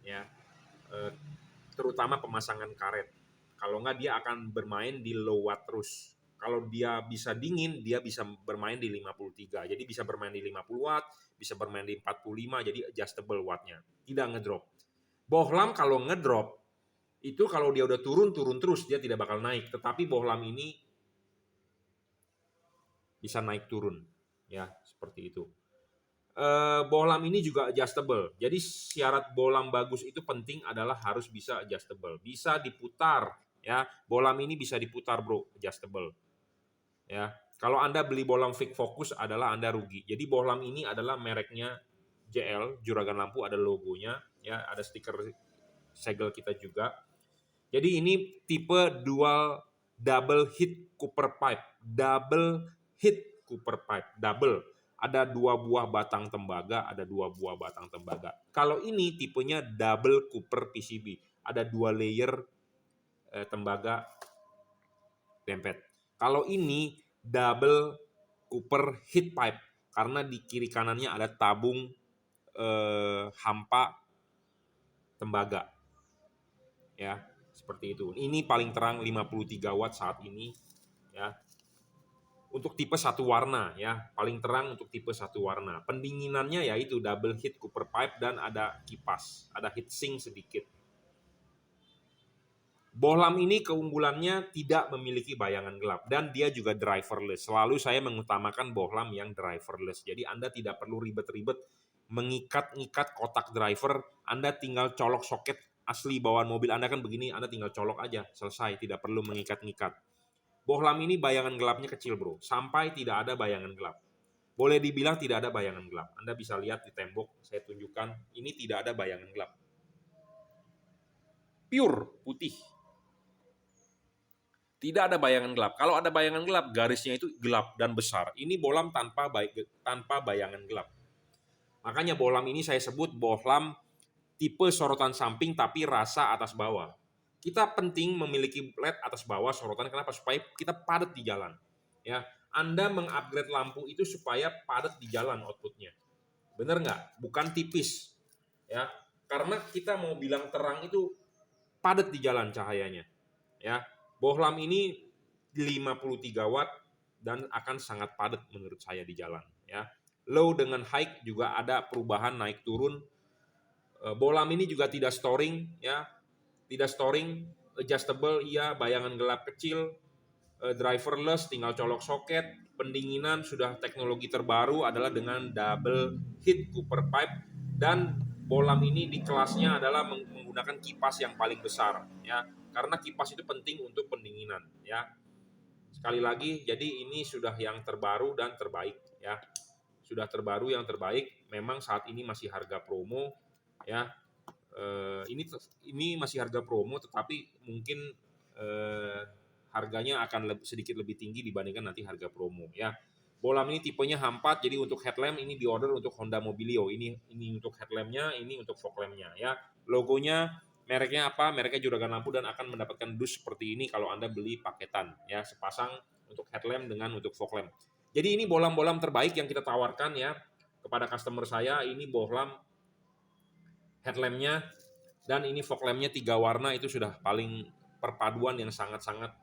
Ya. Terutama pemasangan karet. Kalau nggak dia akan bermain di low watt terus. Kalau dia bisa dingin, dia bisa bermain di 53. Jadi bisa bermain di 50 watt, bisa bermain di 45, jadi adjustable wattnya. Tidak ngedrop. Bohlam kalau ngedrop, itu kalau dia udah turun terus, dia tidak bakal naik. Tetapi bohlam ini bisa naik turun. Ya, seperti itu. Bohlam ini juga adjustable. Jadi syarat bohlam bagus itu penting adalah harus bisa adjustable. Bisa diputar, ya. Bohlam ini bisa diputar, bro, adjustable. Ya. Kalau Anda beli bohlam fix focus adalah Anda rugi. Jadi bohlam ini adalah mereknya JL, Juragan Lampu, ada logonya, ya, ada stiker segel kita juga. Jadi ini tipe dual double heat cooper pipe. Double heat cooper pipe, double. ada 2 buah batang tembaga, ada 2 buah batang tembaga. Kalau ini tipenya double Cooper PCB, ada 2 layer tembaga dempet. Kalau ini double Cooper heat pipe, karena di kiri kanannya ada tabung hampa tembaga. Ya, seperti itu. Ini paling terang 53 watt saat ini, ya. Untuk tipe satu warna, ya, paling terang untuk tipe satu warna. Pendinginannya yaitu double heat Cooper pipe dan ada kipas, ada heat sink sedikit. Bohlam ini keunggulannya tidak memiliki bayangan gelap dan dia juga driverless. Selalu saya mengutamakan bohlam yang driverless. Jadi Anda tidak perlu ribet-ribet mengikat-ngikat kotak driver. Anda tinggal colok soket asli bawaan mobil Anda kan begini, Anda tinggal colok aja, selesai, tidak perlu mengikat-ngikat. Bohlam ini bayangan gelapnya kecil, bro, sampai tidak ada bayangan gelap. Boleh dibilang tidak ada bayangan gelap. Anda bisa lihat di tembok, saya tunjukkan, ini tidak ada bayangan gelap. Pure putih. Tidak ada bayangan gelap. Kalau ada bayangan gelap, garisnya itu gelap dan besar. Ini bohlam tanpa bayangan gelap. Makanya bohlam ini saya sebut bohlam tipe sorotan samping tapi rasa atas bawah. Kita penting memiliki LED atas bawah sorotan, kenapa? Supaya kita padat di jalan. Ya, Anda mengupgrade lampu itu supaya padat di jalan outputnya. Bener nggak? Bukan tipis. Ya, karena kita mau bilang terang itu padat di jalan cahayanya. Ya, bohlam ini 53 watt dan akan sangat padat menurut saya di jalan. Ya, low dengan high juga ada perubahan naik turun. Bohlam ini juga tidak storing, ya, tidak storing, adjustable, iya, bayangan gelap kecil, driverless, tinggal colok soket, pendinginan sudah teknologi terbaru adalah dengan double heat Cooper pipe, dan bohlam ini di kelasnya adalah menggunakan kipas yang paling besar, ya, karena kipas itu penting untuk pendinginan, ya. Sekali lagi, jadi ini sudah yang terbaru dan terbaik, ya. Sudah terbaru yang terbaik. Memang saat ini masih harga promo, ya. Ini masih harga promo, tetapi mungkin harganya akan sedikit lebih tinggi dibandingkan nanti harga promo, ya. Bohlam ini tipenya H4, jadi untuk headlamp ini diorder untuk Honda Mobilio. Ini untuk headlampnya, ini untuk fog lampnya, ya. Logonya, mereknya apa? Mereknya Juragan Lampu dan akan mendapatkan dus seperti ini kalau Anda beli paketan, ya, sepasang untuk headlamp dengan untuk fog lamp. Jadi ini bohlam-bohlam terbaik yang kita tawarkan, ya, kepada customer saya. Ini bohlam headlampnya dan ini fog lampnya 3 warna, itu sudah paling perpaduan yang sangat-sangat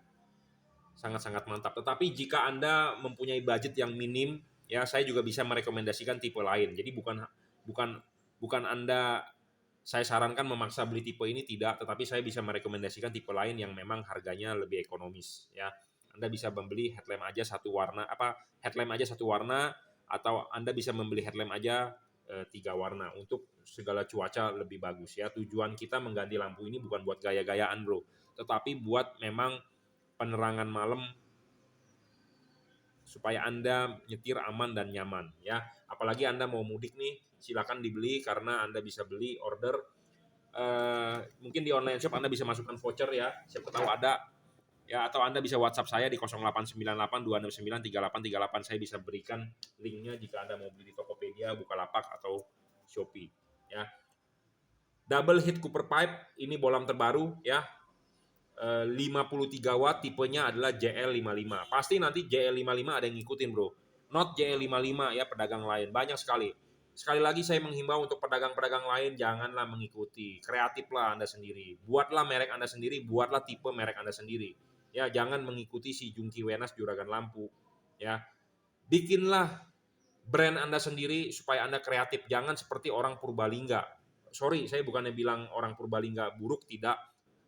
mantap. Tetapi jika Anda mempunyai budget yang minim, ya, saya juga bisa merekomendasikan tipe lain. Jadi bukan Anda, saya sarankan memaksa beli tipe ini, tidak, tetapi saya bisa merekomendasikan tipe lain yang memang harganya lebih ekonomis, ya. Anda bisa membeli headlamp aja satu warna, atau Anda bisa membeli headlamp aja 3 warna untuk segala cuaca lebih bagus, ya. Tujuan kita mengganti lampu ini bukan buat gaya-gayaan, bro, tetapi buat memang penerangan malam supaya Anda nyetir aman dan nyaman, ya. Apalagi Anda mau mudik nih, silakan dibeli karena Anda bisa beli order. Mungkin di online shop Anda bisa masukkan voucher, ya, siapa tahu ada, ya, atau Anda bisa WhatsApp saya di 0898 269 3838. Saya bisa berikan linknya jika Anda mau beli di Tokopedia, Bukalapak atau Shopee, ya. Double heat Cooper pipe ini bohlam terbaru, ya. 53 watt, tipenya adalah JL55. Pasti nanti JL55 ada yang ngikutin, bro. Not JL55, ya, pedagang lain banyak sekali. Sekali lagi saya menghimbau untuk pedagang-pedagang lain, janganlah mengikuti. Kreatiflah Anda sendiri. Buatlah merek Anda sendiri, buatlah tipe merek Anda sendiri. Ya, jangan mengikuti si Jungki Wenas Juragan Lampu, ya. Bikinlah brand Anda sendiri supaya Anda kreatif. Jangan seperti orang Purbalingga. Sorry, saya bukannya bilang orang Purbalingga buruk, tidak.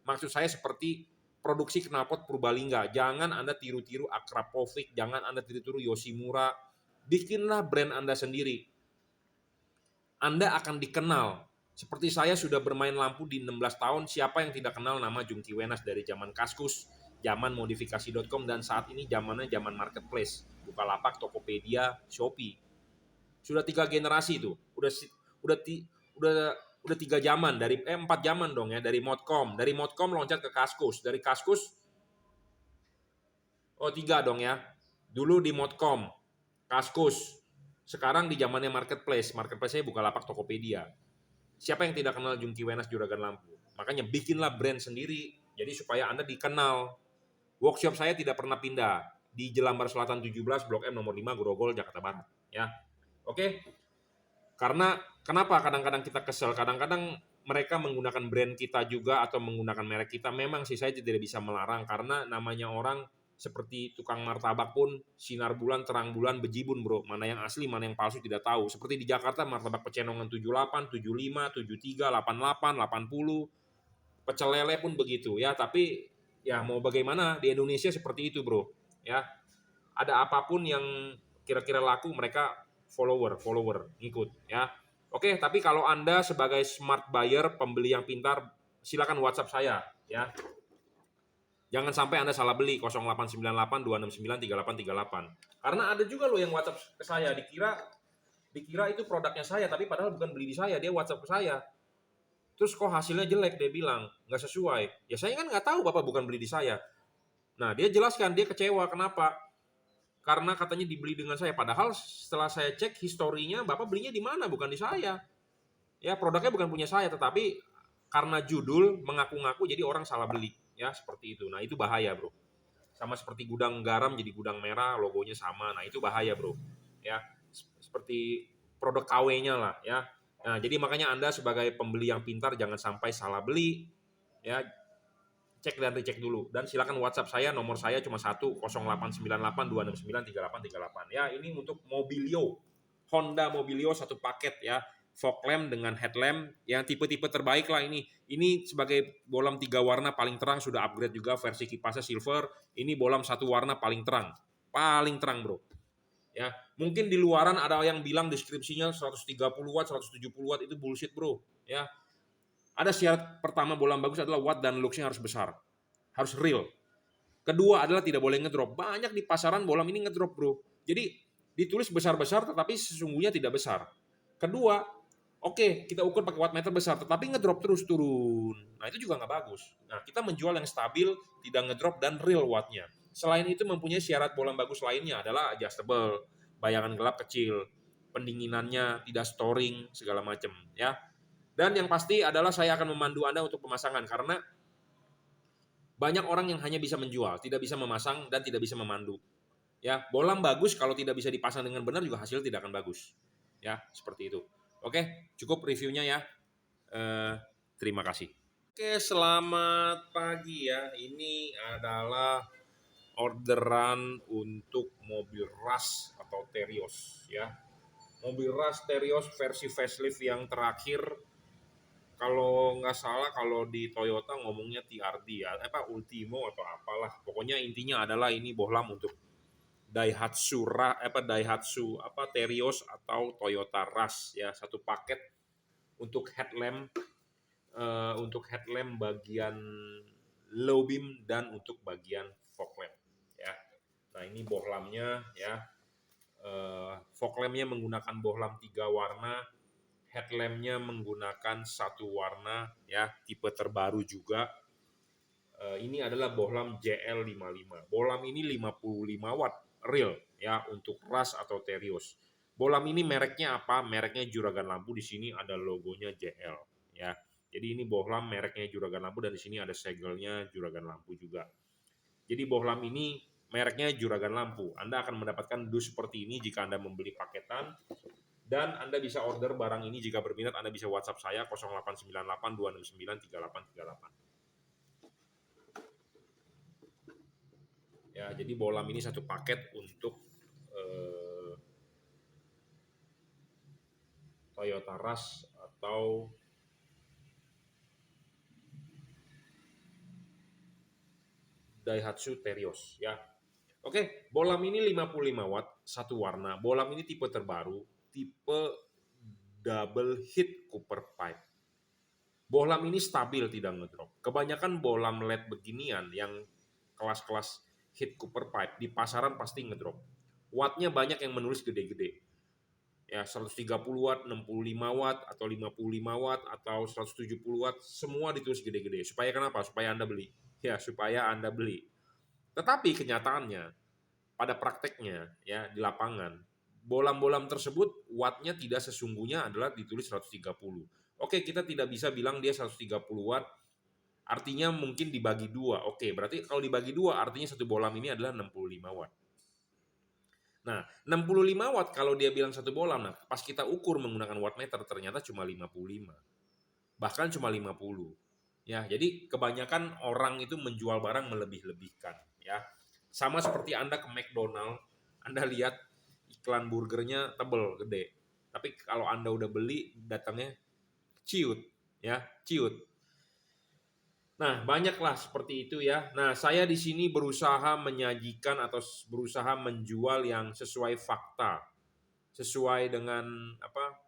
Maksud saya seperti produksi knalpot Purbalingga. Jangan Anda tiru-tiru Akrapovic, jangan Anda tiru-tiru Yoshimura. Bikinlah brand Anda sendiri. Anda akan dikenal. Seperti saya sudah bermain lampu di 16 tahun, siapa yang tidak kenal nama Jungki Wenas dari zaman Kaskus, zaman modifikasi.com, dan saat ini zamannya zaman marketplace, Bukalapak, Tokopedia, Shopee. Sudah 3 generasi itu. Udah 3 zaman, 4 zaman dong, ya, dari Modcom loncat ke Kaskus, dari Kaskus 3 dong, ya. Dulu di Modcom, Kaskus, Sekarang di zamannya marketplace saya Bukalapak, Tokopedia. Siapa yang tidak kenal Jungki Wenas Juragan Lampu? Makanya bikinlah brand sendiri, jadi supaya Anda dikenal. Workshop saya tidak pernah pindah di Jelambar Selatan 17, Blok M nomor 5, Grogol, Jakarta Barat. Ya, oke. Karena kenapa kadang-kadang kita kesel, kadang-kadang mereka menggunakan brand kita juga atau menggunakan merek kita. Memang sih saya tidak bisa melarang karena namanya orang seperti tukang martabak pun sinar bulan, terang bulan, bejibun bro. Mana yang asli, mana yang palsu tidak tahu. Seperti di Jakarta martabak Pecenongan 78, 75, 73, 88, 80. Pecel lele pun begitu ya. Tapi ya mau bagaimana, di Indonesia seperti itu bro. Ya, ada apapun yang kira-kira laku mereka follower ngikut ya. Oke, tapi kalau Anda sebagai smart buyer, pembeli yang pintar, silakan WhatsApp saya ya. Jangan sampai Anda salah beli 0898 269 3838. Karena ada juga loh yang WhatsApp ke saya dikira itu produknya saya tapi padahal bukan beli di saya, dia WhatsApp ke saya. Terus kok hasilnya jelek, dia bilang nggak sesuai. Ya saya kan nggak tahu Bapak bukan beli di saya. Nah dia jelaskan dia kecewa kenapa? Karena katanya dibeli dengan saya. Padahal setelah saya cek historinya, Bapak belinya di mana? Bukan di saya. Ya, produknya bukan punya saya, tetapi karena judul mengaku-ngaku jadi orang salah beli. Ya, seperti itu. Nah, itu bahaya, bro. Sama seperti gudang garam jadi gudang merah, logonya sama. Nah, itu bahaya, bro. Ya, seperti produk KW-nya lah, ya. Nah, jadi makanya Anda sebagai pembeli yang pintar jangan sampai salah beli. Ya, cek dan recheck dulu. Dan silakan WhatsApp saya, nomor saya cuma 1 0898 269 3838. Ya, ini untuk Mobilio. Honda Mobilio satu paket ya. Fog lamp dengan headlamp yang tipe-tipe terbaik lah ini. Ini sebagai bolam 3 warna paling terang, sudah upgrade juga versi kipasnya silver. Ini bolam 1 warna paling terang. Paling terang, bro. Ya, mungkin di luaran ada yang bilang deskripsinya 130 watt, 170 watt itu bullshit, bro. Ya, ada syarat pertama bolam bagus adalah watt dan lux-nya harus besar. Harus real. Kedua adalah tidak boleh ngedrop. Banyak di pasaran bolam ini ngedrop, bro. Jadi ditulis besar-besar tetapi sesungguhnya tidak besar. Kedua, oke, kita ukur pakai wattmeter besar tetapi ngedrop terus turun. Nah, itu juga nggak bagus. Nah, kita menjual yang stabil, tidak ngedrop dan real wattnya. Selain itu mempunyai syarat bolam bagus lainnya adalah adjustable, bayangan gelap kecil, pendinginannya tidak storing segala macam, ya. Dan yang pasti adalah saya akan memandu Anda untuk pemasangan karena banyak orang yang hanya bisa menjual, tidak bisa memasang dan tidak bisa memandu. Ya, bolam bagus kalau tidak bisa dipasang dengan benar juga hasil tidak akan bagus. Ya, seperti itu. Oke, cukup reviewnya ya. Terima kasih. Oke, selamat pagi ya. Ini adalah orderan untuk mobil Rush atau Terios ya. Mobil Rush Terios versi facelift yang terakhir. Kalau nggak salah kalau di Toyota ngomongnya TRD ya, Ultimo atau apalah. Pokoknya intinya adalah ini bohlam untuk Daihatsu Terios atau Toyota Rush ya, satu paket untuk headlamp bagian low beam dan untuk bagian fog lamp ya. Nah, ini bohlamnya ya. Fog lampnya menggunakan bohlam 3 warna, headlampnya menggunakan 1 warna ya, tipe terbaru juga. Ini adalah bohlam JL55. Bohlam ini 55 watt real ya untuk Rush atau Terios. Bohlam ini mereknya apa? Mereknya Juragan Lampu, di sini ada logonya JL ya. Jadi ini bohlam mereknya Juragan Lampu dan di sini ada segelnya Juragan Lampu juga. Jadi bohlam ini mereknya Juragan Lampu. Anda akan mendapatkan dus seperti ini jika Anda membeli paketan. Dan Anda bisa order barang ini jika berminat. Anda bisa WhatsApp saya 0898 269 3838. Ya, jadi bohlam ini satu paket untuk Toyota Rush atau Daihatsu Terios ya. Oke, bohlam ini 55 watt, satu warna. Bohlam ini tipe terbaru, tipe double heat copper pipe. Bohlam ini stabil, tidak ngedrop. Kebanyakan bohlam LED beginian yang kelas-kelas heat copper pipe di pasaran pasti ngedrop. Wattnya banyak yang menulis gede-gede. Ya, 130 watt, 65 watt, atau 55 watt, atau 170 watt, semua ditulis gede-gede. Supaya kenapa? Supaya Anda beli. Ya, supaya Anda beli. Tetapi kenyataannya, pada prakteknya ya di lapangan, bolam-bolam tersebut wattnya tidak sesungguhnya adalah ditulis 130. Oke, kita tidak bisa bilang dia 130 watt, artinya mungkin dibagi dua. Oke, berarti kalau dibagi dua artinya satu bolam ini adalah 65 watt. Nah, 65 watt kalau dia bilang satu bolam, nah pas kita ukur menggunakan wattmeter ternyata cuma 55. Bahkan cuma 50. Ya, jadi kebanyakan orang itu menjual barang melebih-lebihkan, ya. Sama seperti Anda ke McDonald, Anda lihat iklan burgernya tebel, gede. Tapi kalau Anda udah beli, datangnya ciut, ya, ciut. Nah, banyaklah seperti itu ya. Nah, saya di sini berusaha menyajikan atau berusaha menjual yang sesuai fakta, sesuai dengan apa?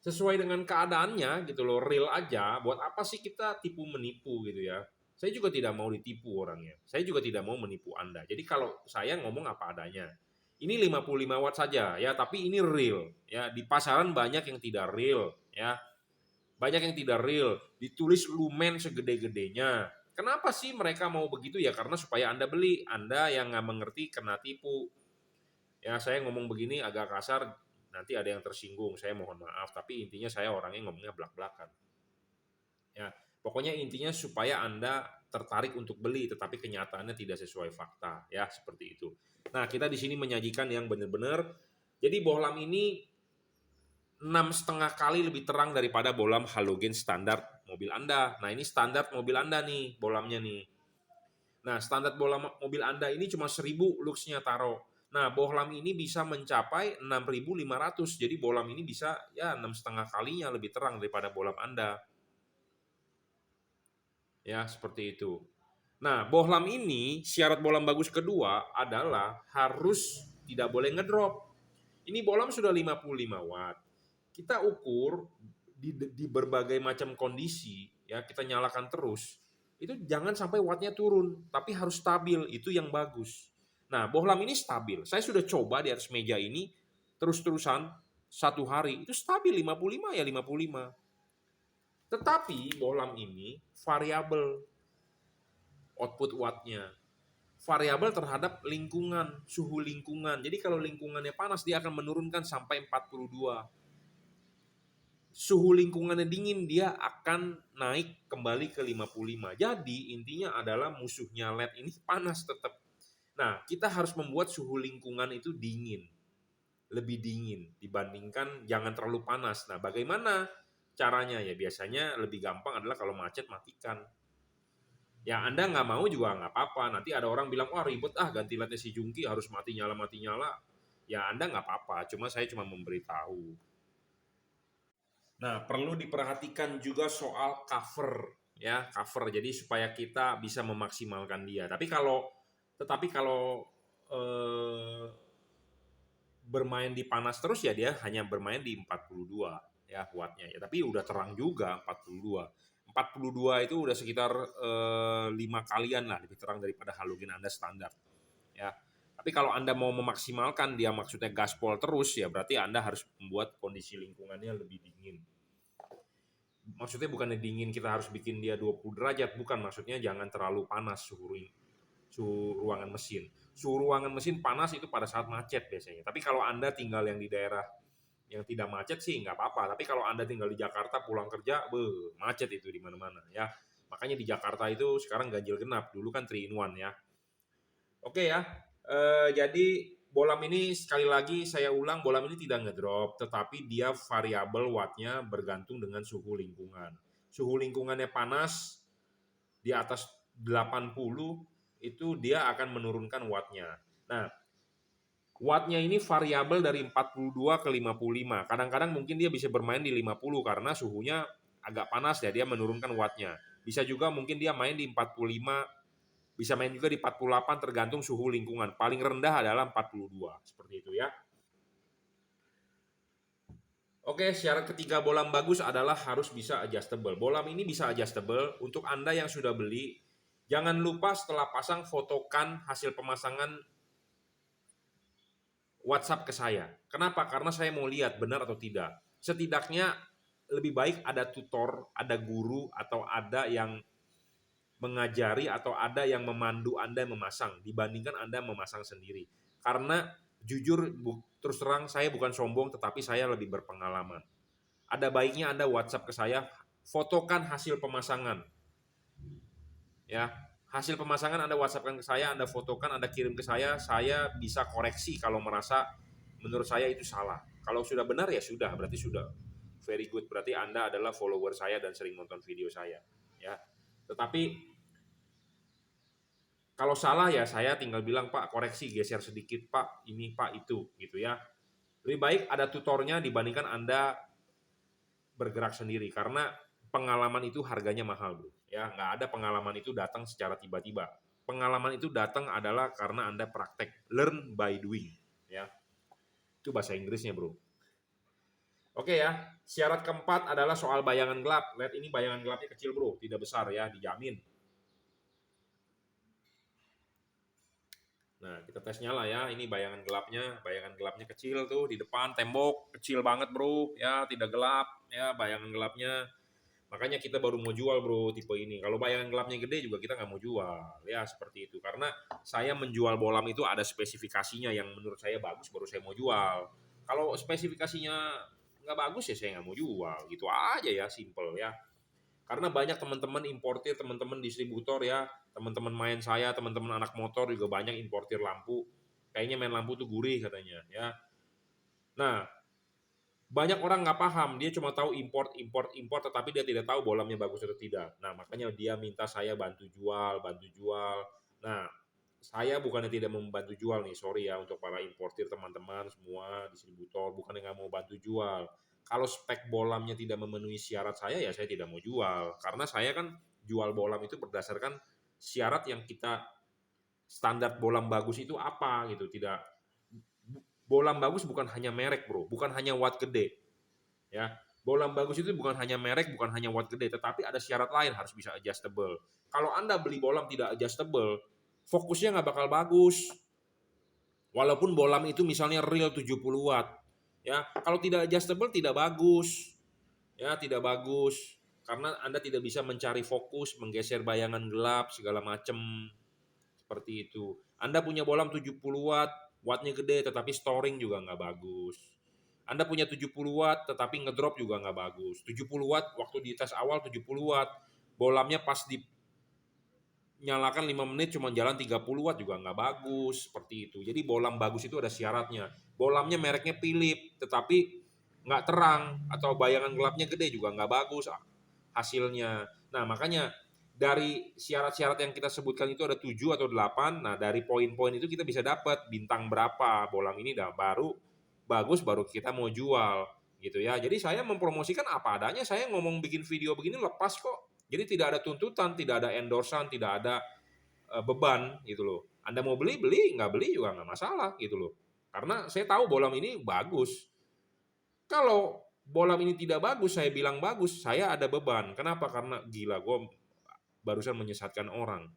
Sesuai dengan keadaannya gitu loh, real aja. Buat apa sih kita tipu menipu gitu ya? Saya juga tidak mau ditipu orangnya. Saya juga tidak mau menipu Anda. Jadi kalau saya ngomong apa adanya. Ini 55 watt saja ya, tapi ini real ya. Di pasaran banyak yang tidak real ya. Banyak yang tidak real, ditulis lumen segede-gedenya. Kenapa sih mereka mau begitu ya? Karena supaya Anda beli, Anda yang nggak mengerti kena tipu. Ya, saya ngomong begini agak kasar, nanti ada yang tersinggung, saya mohon maaf. Tapi intinya saya orangnya ngomongnya belak-belakan. Ya, pokoknya intinya supaya Anda tertarik untuk beli, tetapi kenyataannya tidak sesuai fakta. Ya, seperti itu. Nah, kita di sini menyajikan yang benar-benar. Jadi bohlam ini 6,5 kali lebih terang daripada bohlam halogen standar mobil Anda. Nah, ini standar mobil Anda nih, bohlamnya nih. Nah, standar bohlam mobil Anda ini cuma 1000 luxnya taruh. Nah, bohlam ini bisa mencapai 6.500. Jadi bohlam ini bisa ya 6,5 kalinya lebih terang daripada bohlam Anda. Ya, seperti itu. Nah, bohlam ini syarat bohlam bagus kedua adalah harus tidak boleh ngedrop. Ini bohlam sudah 55 watt. Kita ukur di berbagai macam kondisi, ya kita nyalakan terus. Itu jangan sampai wattnya turun, tapi harus stabil. Itu yang bagus. Nah, bohlam ini stabil. Saya sudah coba di atas meja ini terus-terusan 1 hari. Itu stabil 55 ya 55. Tetapi bohlam ini variabel output wattnya. Variabel terhadap lingkungan, suhu lingkungan. Jadi kalau lingkungannya panas, dia akan menurunkan sampai 42. Suhu lingkungannya dingin, dia akan naik kembali ke 55. Jadi intinya adalah musuhnya LED ini panas tetap. Nah, kita harus membuat suhu lingkungan itu dingin. Lebih dingin dibandingkan jangan terlalu panas. Nah, bagaimana caranya? Ya biasanya lebih gampang adalah kalau macet matikan. Ya Anda nggak mau juga nggak apa-apa. Nanti ada orang bilang, wah ribet ganti lednya si Jungki harus mati nyala. Ya Anda nggak apa-apa, saya cuma memberitahu. Nah, perlu diperhatikan juga soal cover ya, cover. Jadi supaya kita bisa memaksimalkan dia. Tetapi kalau bermain di panas terus ya dia hanya bermain di 42 ya wattnya ya. Tapi udah terang juga 42. 42 itu udah sekitar 5 kalian lah lebih terang daripada halogen Anda standar. Ya. Tapi kalau Anda mau memaksimalkan dia maksudnya gaspol terus ya berarti Anda harus membuat kondisi lingkungannya lebih dingin. Maksudnya bukannya dingin kita harus bikin dia 20 derajat, bukan, maksudnya jangan terlalu panas suhu ruangan mesin. Suhu ruangan mesin panas itu pada saat macet biasanya. Tapi kalau Anda tinggal yang di daerah yang tidak macet sih nggak apa-apa. Tapi kalau Anda tinggal di Jakarta pulang kerja, macet itu di mana-mana ya. Makanya di Jakarta itu sekarang ganjil genap, dulu kan 3 in 1 ya. Oke ya. Jadi bohlam ini sekali lagi saya ulang, bohlam ini tidak ngedrop, tetapi dia variabel wattnya bergantung dengan suhu lingkungan. Suhu lingkungannya panas di atas 80 itu dia akan menurunkan wattnya. Nah, wattnya ini variabel dari 42 ke 55. Kadang-kadang mungkin dia bisa bermain di 50 karena suhunya agak panas ya, dia menurunkan wattnya. Bisa juga mungkin dia main di 45, bisa main juga di 48 tergantung suhu lingkungan. Paling rendah adalah 42, seperti itu ya. Oke, syarat ketiga bohlam bagus adalah harus bisa adjustable. Bohlam ini bisa adjustable. Untuk Anda yang sudah beli, jangan lupa setelah pasang fotokan hasil pemasangan WhatsApp ke saya. Kenapa? Karena saya mau lihat benar atau tidak. Setidaknya lebih baik ada tutor, ada guru, atau ada yang mengajari, atau ada yang memandu Anda memasang dibandingkan Anda memasang sendiri. Karena Jujur, terus terang saya bukan sombong, tetapi saya lebih berpengalaman. Ada baiknya Anda WhatsApp ke saya, fotokan hasil pemasangan. Ya, hasil pemasangan Anda WhatsAppkan ke saya, Anda fotokan, Anda kirim ke saya bisa koreksi kalau merasa menurut saya itu salah. Kalau sudah benar ya sudah, berarti sudah very good. Berarti Anda adalah follower saya dan sering nonton video saya. Ya, tetapi kalau salah ya saya tinggal bilang, Pak, koreksi, geser sedikit, Pak, ini, Pak, itu, gitu ya. Lebih baik ada tutornya dibandingkan Anda bergerak sendiri, karena pengalaman itu harganya mahal, bro. Ya, nggak ada pengalaman itu datang secara tiba-tiba. Pengalaman itu datang adalah karena Anda praktek, learn by doing. Ya, itu bahasa Inggrisnya, bro. Oke ya, syarat keempat adalah soal bayangan gelap. Lihat ini bayangan gelapnya kecil, bro, tidak besar ya, dijamin. Nah, kita tes nyala ya. Ini bayangan gelapnya. Bayangan gelapnya kecil tuh di depan tembok, kecil banget, bro. Ya, tidak gelap ya bayangan gelapnya. Makanya kita baru mau jual, bro, tipe ini. Kalau bayangan gelapnya gede juga kita nggak mau jual. Ya, seperti itu. Karena saya menjual bolam itu ada spesifikasinya yang menurut saya bagus, baru saya mau jual. Kalau spesifikasinya nggak bagus ya saya nggak mau jual. Gitu aja ya, simple ya. Karena banyak teman-teman importir, teman-teman distributor ya, teman-teman main saya, teman-teman anak motor juga banyak importir lampu. Kayaknya main lampu tuh gurih katanya ya. Nah, banyak orang nggak paham, dia cuma tahu import, tetapi dia tidak tahu bolamnya bagus atau tidak. Nah, makanya dia minta saya bantu jual, bantu jual. Nah, saya bukannya tidak membantu jual nih, sorry ya untuk para importir teman-teman semua, distributor, bukannya nggak mau bantu jual. Kalau spek bolamnya tidak memenuhi syarat saya, ya saya tidak mau jual. Karena saya kan jual bolam itu berdasarkan syarat yang kita, standar bolam bagus itu apa gitu. Tidak, bolam bagus bukan hanya merek, bro, bukan hanya watt gede. Ya, bolam bagus itu bukan hanya merek, bukan hanya watt gede, tetapi ada syarat lain, harus bisa adjustable. Kalau Anda beli bolam tidak adjustable, fokusnya nggak bakal bagus. Walaupun bolam itu misalnya real 70 watt. Ya, kalau tidak adjustable tidak bagus. Ya, tidak bagus. Karena Anda tidak bisa mencari fokus, menggeser bayangan gelap, segala macam. Seperti itu. Anda punya bolam 70 watt, wattnya gede, tetapi storing juga nggak bagus. Anda punya 70 watt, tetapi ngedrop juga nggak bagus. 70 watt, waktu di tes awal 70 watt, bolamnya pas dinyalakan 5 menit cuma jalan 30 watt juga nggak bagus. Seperti itu. Jadi bolam bagus itu ada syaratnya. Bolamnya mereknya Philips, tetapi nggak terang, atau bayangan gelapnya gede juga nggak bagus hasilnya. Nah, makanya dari syarat-syarat yang kita sebutkan itu ada 7 atau 8. Nah, dari poin-poin itu kita bisa dapat bintang berapa bolam ini dah baru bagus, baru kita mau jual gitu ya. Jadi saya mempromosikan apa adanya, saya ngomong bikin video begini lepas kok. Jadi tidak ada tuntutan, tidak ada endorsan, tidak ada beban gitu loh. Anda mau beli, beli, nggak beli juga nggak masalah gitu loh. Karena saya tahu bolam ini bagus. Kalau bolam ini tidak bagus, saya bilang bagus, saya ada beban. Kenapa? Karena gila, gue barusan menyesatkan orang.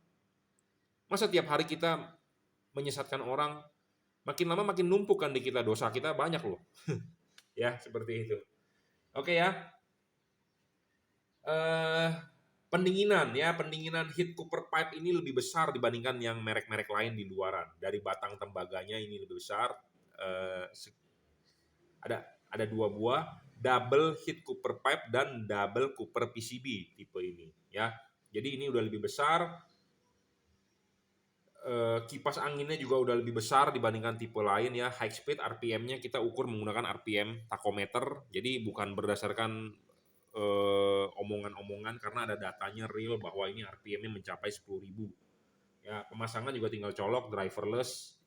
Masa tiap hari kita menyesatkan orang, makin lama makin numpuk kan di kita, dosa kita banyak loh. Ya, seperti itu. Oke ya. Eh, pendinginan ya, pendinginan heat cooper pipe ini lebih besar dibandingkan yang merek-merek lain di luaran. Dari batang tembaganya ini lebih besar. Eh, ada 2 buah, double heat cooper pipe dan double cooper PCB tipe ini ya. Jadi ini udah lebih besar. Kipas anginnya juga udah lebih besar dibandingkan tipe lain ya. High speed RPM-nya kita ukur menggunakan RPM tachometer. Jadi bukan berdasarkan omongan-omongan, karena ada datanya real bahwa ini RPM-nya mencapai 10.000. Ya, pemasangan juga tinggal colok, driverless.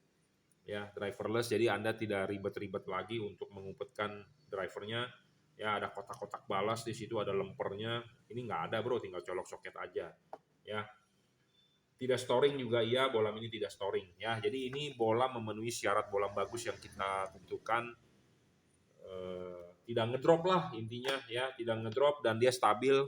Ya, driverless, jadi Anda tidak ribet-ribet lagi untuk mengumpetkan drivernya. Ya, ada kotak-kotak balas di situ, ada lempernya. Ini nggak ada, bro, tinggal colok soket aja. Ya, tidak storing juga iya, bolam ini tidak storing ya. Jadi ini bolam memenuhi syarat bolam bagus yang kita tentukan. Tidak ngedrop lah intinya ya, tidak ngedrop, dan dia stabil,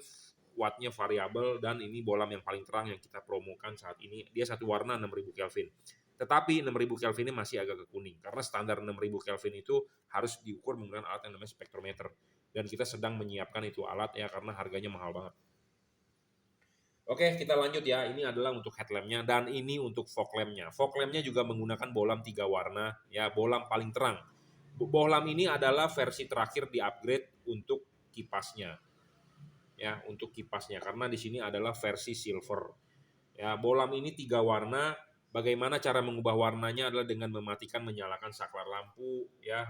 wattnya variabel, dan ini bolam yang paling terang yang kita promokan saat ini. Dia satu warna 6000 Kelvin. Tetapi 6000 Kelvin ini masih agak ke kuning karena standar 6000 Kelvin itu harus diukur menggunakan alat yang namanya spektrometer. Dan kita sedang menyiapkan itu alat ya, karena harganya mahal banget. Oke, kita lanjut ya. Ini adalah untuk headlampnya dan ini untuk fog lampnya. Fog lampnya juga menggunakan bohlam 3 warna, ya, bohlam paling terang. Bohlam ini adalah versi terakhir di upgrade untuk kipasnya, ya, untuk kipasnya karena di sini adalah versi silver. Ya, bohlam ini 3 warna. Bagaimana cara mengubah warnanya adalah dengan mematikan menyalakan saklar lampu, ya.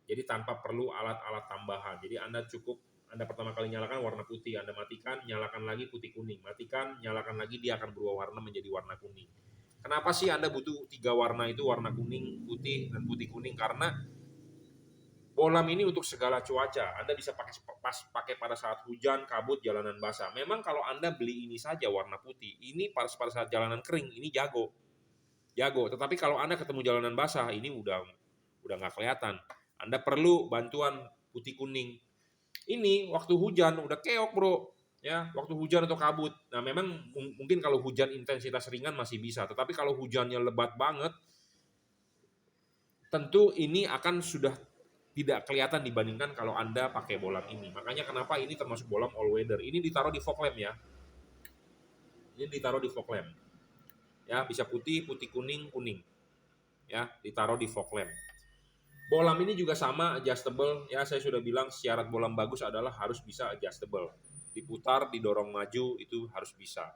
Jadi tanpa perlu alat-alat tambahan. Jadi Anda pertama kali nyalakan warna putih, Anda matikan, nyalakan lagi putih kuning, matikan, nyalakan lagi, dia akan berubah warna menjadi warna kuning. Kenapa sih Anda butuh 3 warna itu, warna kuning, putih, dan putih kuning? Karena bohlam ini untuk segala cuaca. Anda bisa pakai pada saat hujan, kabut, jalanan basah. Memang kalau Anda beli ini saja warna putih, ini pada saat jalanan kering, ini jago. Jago. Tetapi kalau Anda ketemu jalanan basah, ini udah nggak kelihatan. Anda perlu bantuan putih kuning. Ini waktu hujan udah keok, Bro. Ya, waktu hujan atau kabut. Nah, memang mungkin kalau hujan intensitas ringan masih bisa, tetapi kalau hujannya lebat banget, tentu ini akan sudah tidak kelihatan dibandingkan kalau Anda pakai bohlam ini. Makanya kenapa ini termasuk bohlam all weather. Ini ditaruh di fog lamp ya. Ini ditaruh di fog lamp. Ya, bisa putih, putih kuning, kuning. Ya, ditaruh di fog lamp. Bohlam ini juga sama, adjustable. Ya, saya sudah bilang syarat bohlam bagus adalah harus bisa adjustable. Diputar, didorong maju, itu harus bisa.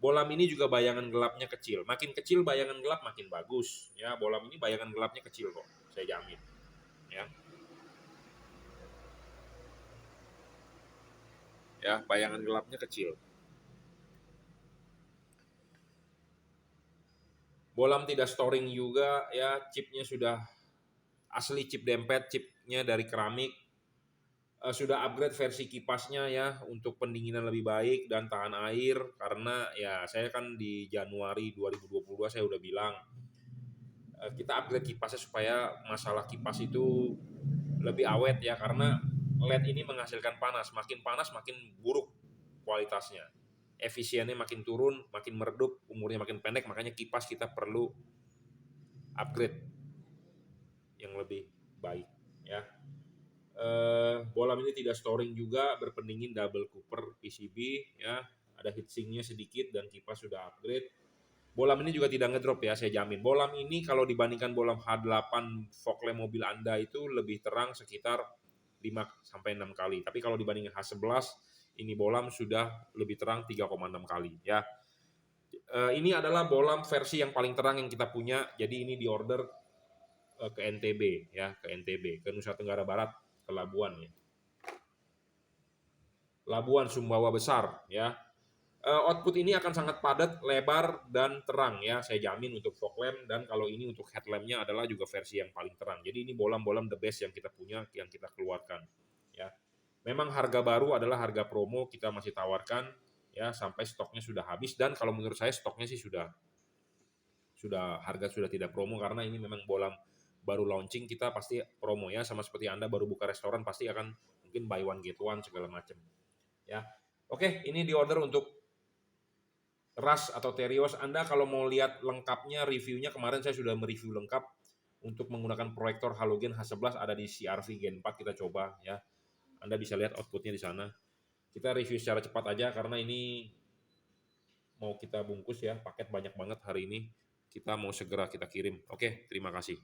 Bohlam ini juga bayangan gelapnya kecil. Makin kecil bayangan gelap makin bagus. Ya, bohlam ini bayangan gelapnya kecil kok, saya jamin. Ya, ya, bayangan gelapnya kecil. Bohlam tidak storing juga, ya, chipnya sudah asli chip dempet, chipnya dari keramik. Sudah upgrade versi kipasnya ya untuk pendinginan lebih baik dan tahan air karena ya saya kan di Januari 2022 saya udah bilang kita upgrade kipasnya supaya masalah kipas itu lebih awet ya karena LED ini menghasilkan panas makin buruk kualitasnya, efisiennya makin turun, makin meredup, umurnya makin pendek, makanya kipas kita perlu upgrade yang lebih baik ya. Bohlam ini tidak storing juga, berpendingin double cooper PCB ya, ada heatsinknya sedikit dan kipas sudah upgrade. Bohlam ini juga tidak ngedrop ya, saya jamin. Bohlam ini kalau dibandingkan bohlam H8 fog lamp mobil Anda itu lebih terang sekitar 5 sampai 6 kali. Tapi kalau dibandingkan H11 ini bohlam sudah lebih terang 3,6 kali ya. Ini adalah bohlam versi yang paling terang yang kita punya. Jadi ini diorder ke NTB ya, ke NTB, ke Nusa Tenggara Barat, ke Labuan ya. Labuan Sumbawa Besar ya. Output ini akan sangat padat, lebar dan terang ya, saya jamin untuk fog lamp, dan kalau ini untuk headlampnya adalah juga versi yang paling terang. Jadi ini bohlam-bohlam the best yang kita punya, yang kita keluarkan ya. Memang harga baru adalah harga promo, kita masih tawarkan ya sampai stoknya sudah habis, dan kalau menurut saya stoknya sih sudah harga sudah tidak promo karena ini memang bohlam baru launching, kita pasti promo ya, sama seperti Anda baru buka restoran pasti akan mungkin buy one get one segala macam ya. Oke, ini di order untuk Rush atau Terios. Anda kalau mau lihat lengkapnya reviewnya, kemarin saya sudah mereview lengkap untuk menggunakan proyektor halogen H11 ada di CRV Gen 4, kita coba ya. Anda bisa lihat outputnya di sana. Kita review secara cepat aja karena ini mau kita bungkus ya, paket banyak banget hari ini. Kita mau segera kita kirim. Oke, terima kasih.